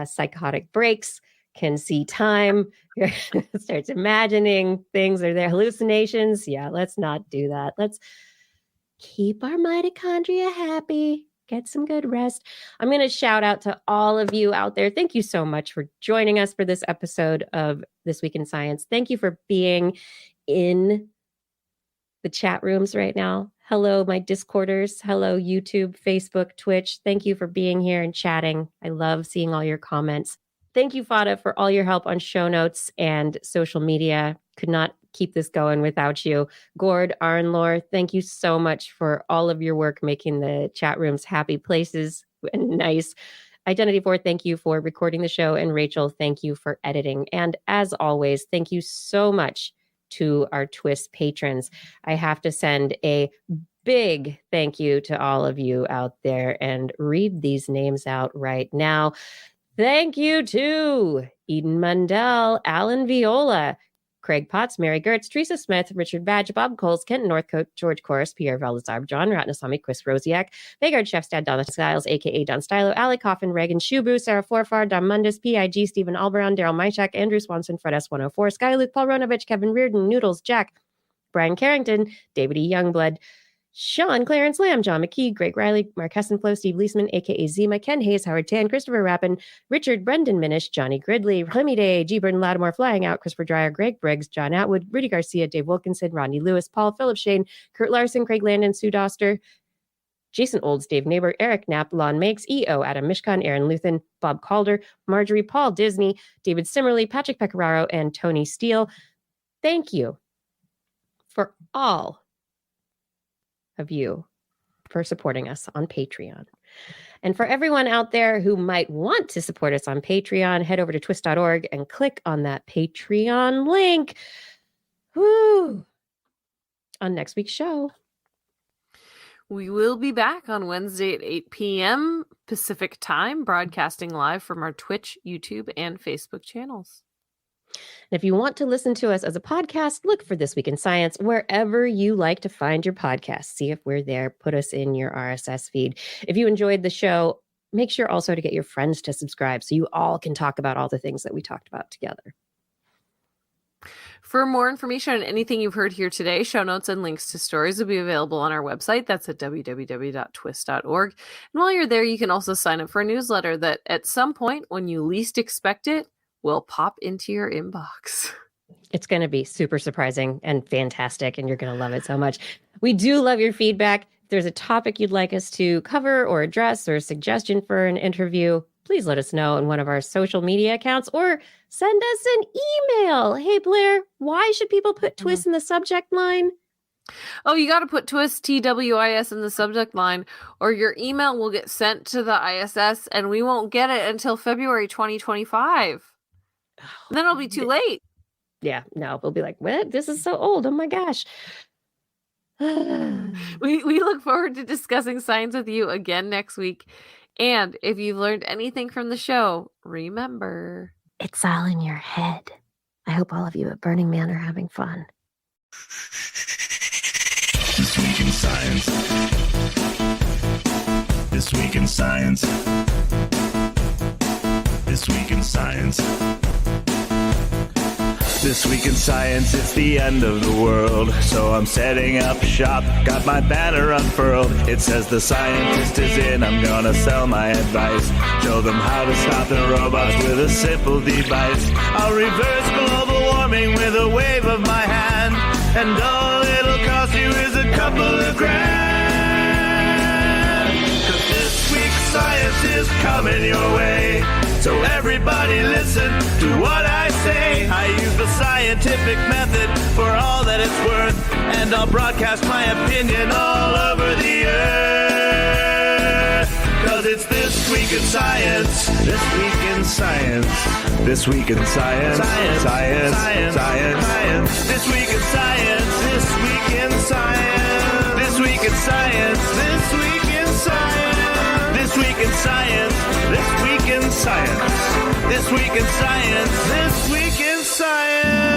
psychotic breaks, can see time, starts imagining things, or their hallucinations. Yeah, let's not do that. Let's keep our mitochondria happy. Get some good rest. I'm going to shout out to all of you out there. Thank you so much for joining us for this episode of This Week in Science. Thank you for being in the chat rooms right now. Hello, my Discorders. Hello, YouTube, Facebook, Twitch. Thank you for being here and chatting. I love seeing all your comments. Thank you, Fada, for all your help on show notes and social media. Could not keep this going without you. Gord, Arnlor, thank you so much for all of your work making the chat rooms happy places and nice. Identity 4, thank you for recording the show. And Rachel, thank you for editing. And as always, thank you so much to our TWIS patrons. I have to send a big thank you to all of you out there and read these names out right now. Thank you to Eden Mundell, Alan Viola, Craig Potts, Mary Gertz, Teresa Smith, Richard Badge, Bob Coles, Kenton Northcote, George Corris, Pierre Valazar, John Ratnasamy, Chris Rosiak, Vegard Chefstad, Donna Styles, a.k.a. Don Stylo, Ali Coffin, Reagan Shubu, Sarah Forfar, Don Mundus, PIG, Stephen Alberon, Daryl Mychak, Andrew Swanson, Fred S104, Sky Luke, Paul Ronovich, Kevin Reardon, Noodles, Jack, Brian Carrington, David E. Youngblood, Sean, Clarence Lamb, John McKee, Greg Riley, Mark Hessenflow, Steve Leisman, a.k.a. Zima, Ken Hayes, Howard Tan, Christopher Rappin, Richard Brendan Minish, Johnny Gridley, Remy Day, G. Burton Lattimore, Flying Out, Christopher Dreyer, Greg Briggs, John Atwood, Rudy Garcia, Dave Wilkinson, Rodney Lewis, Paul, Philip Shane, Kurt Larson, Craig Landon, Sue Doster, Jason Olds, Dave Neighbor, Eric Knapp, Lon Makes, E.O., Adam Mishkan, Aaron Luthen, Bob Calder, Marjorie, Paul Disney, David Simmerly, Patrick Pecoraro, and Tony Steele. Thank you for all of you for supporting us on Patreon. And for everyone out there who might want to support us on Patreon, head over to twist.org and click on that Patreon link. Woo! On next week's show. We will be back on Wednesday at 8 p.m. Pacific time, broadcasting live from our Twitch, YouTube, and Facebook channels. And if you want to listen to us as a podcast, look for This Week in Science wherever you like to find your podcast. See if we're there. Put us in your RSS feed. If you enjoyed the show, make sure also to get your friends to subscribe so you all can talk about all the things that we talked about together. For more information on anything you've heard here today, show notes and links to stories will be available on our website. That's at www.twis.org. And while you're there, you can also sign up for a newsletter that at some point, when you least expect it, will pop into your inbox. It's going to be super surprising and fantastic, and you're going to love it so much. We do love your feedback. If there's a topic you'd like us to cover or address or a suggestion for an interview, please let us know on one of our social media accounts or send us an email. Hey, Blair, why should people put TWIS in the subject line? Oh, you got to put TWIS, TWIS in the subject line, or your email will get sent to the ISS and we won't get it until February 2025. And then it'll be too late. Yeah, no, we'll be like, what? This is so old. Oh my gosh. We look forward to discussing science with you again next week. And if you've learned anything from the show, remember, it's all in your head. I hope all of you at Burning Man are having fun. This week in science. This week in science. This week in science. This week in science, it's the end of the world. So I'm setting up shop, got my banner unfurled. It says the scientist is in, I'm gonna sell my advice. Show them how to stop the robots with a simple device. I'll reverse global warming with a wave of my hand. And all it'll cost you is a couple of grand. 'Cause this week's science is coming your way. So everybody listen to what I say. I use the scientific method for all that it's worth, and I'll broadcast my opinion all over the earth. 'Cause it's This Week in Science. This Week in Science. This Week in Science. Science. Science. Science. Science. Science. This Week in Science. This Week in Science. This Week in Science. This Week in Science. This Week in Science. This Week in Science. This Week in Science. This Week in Science.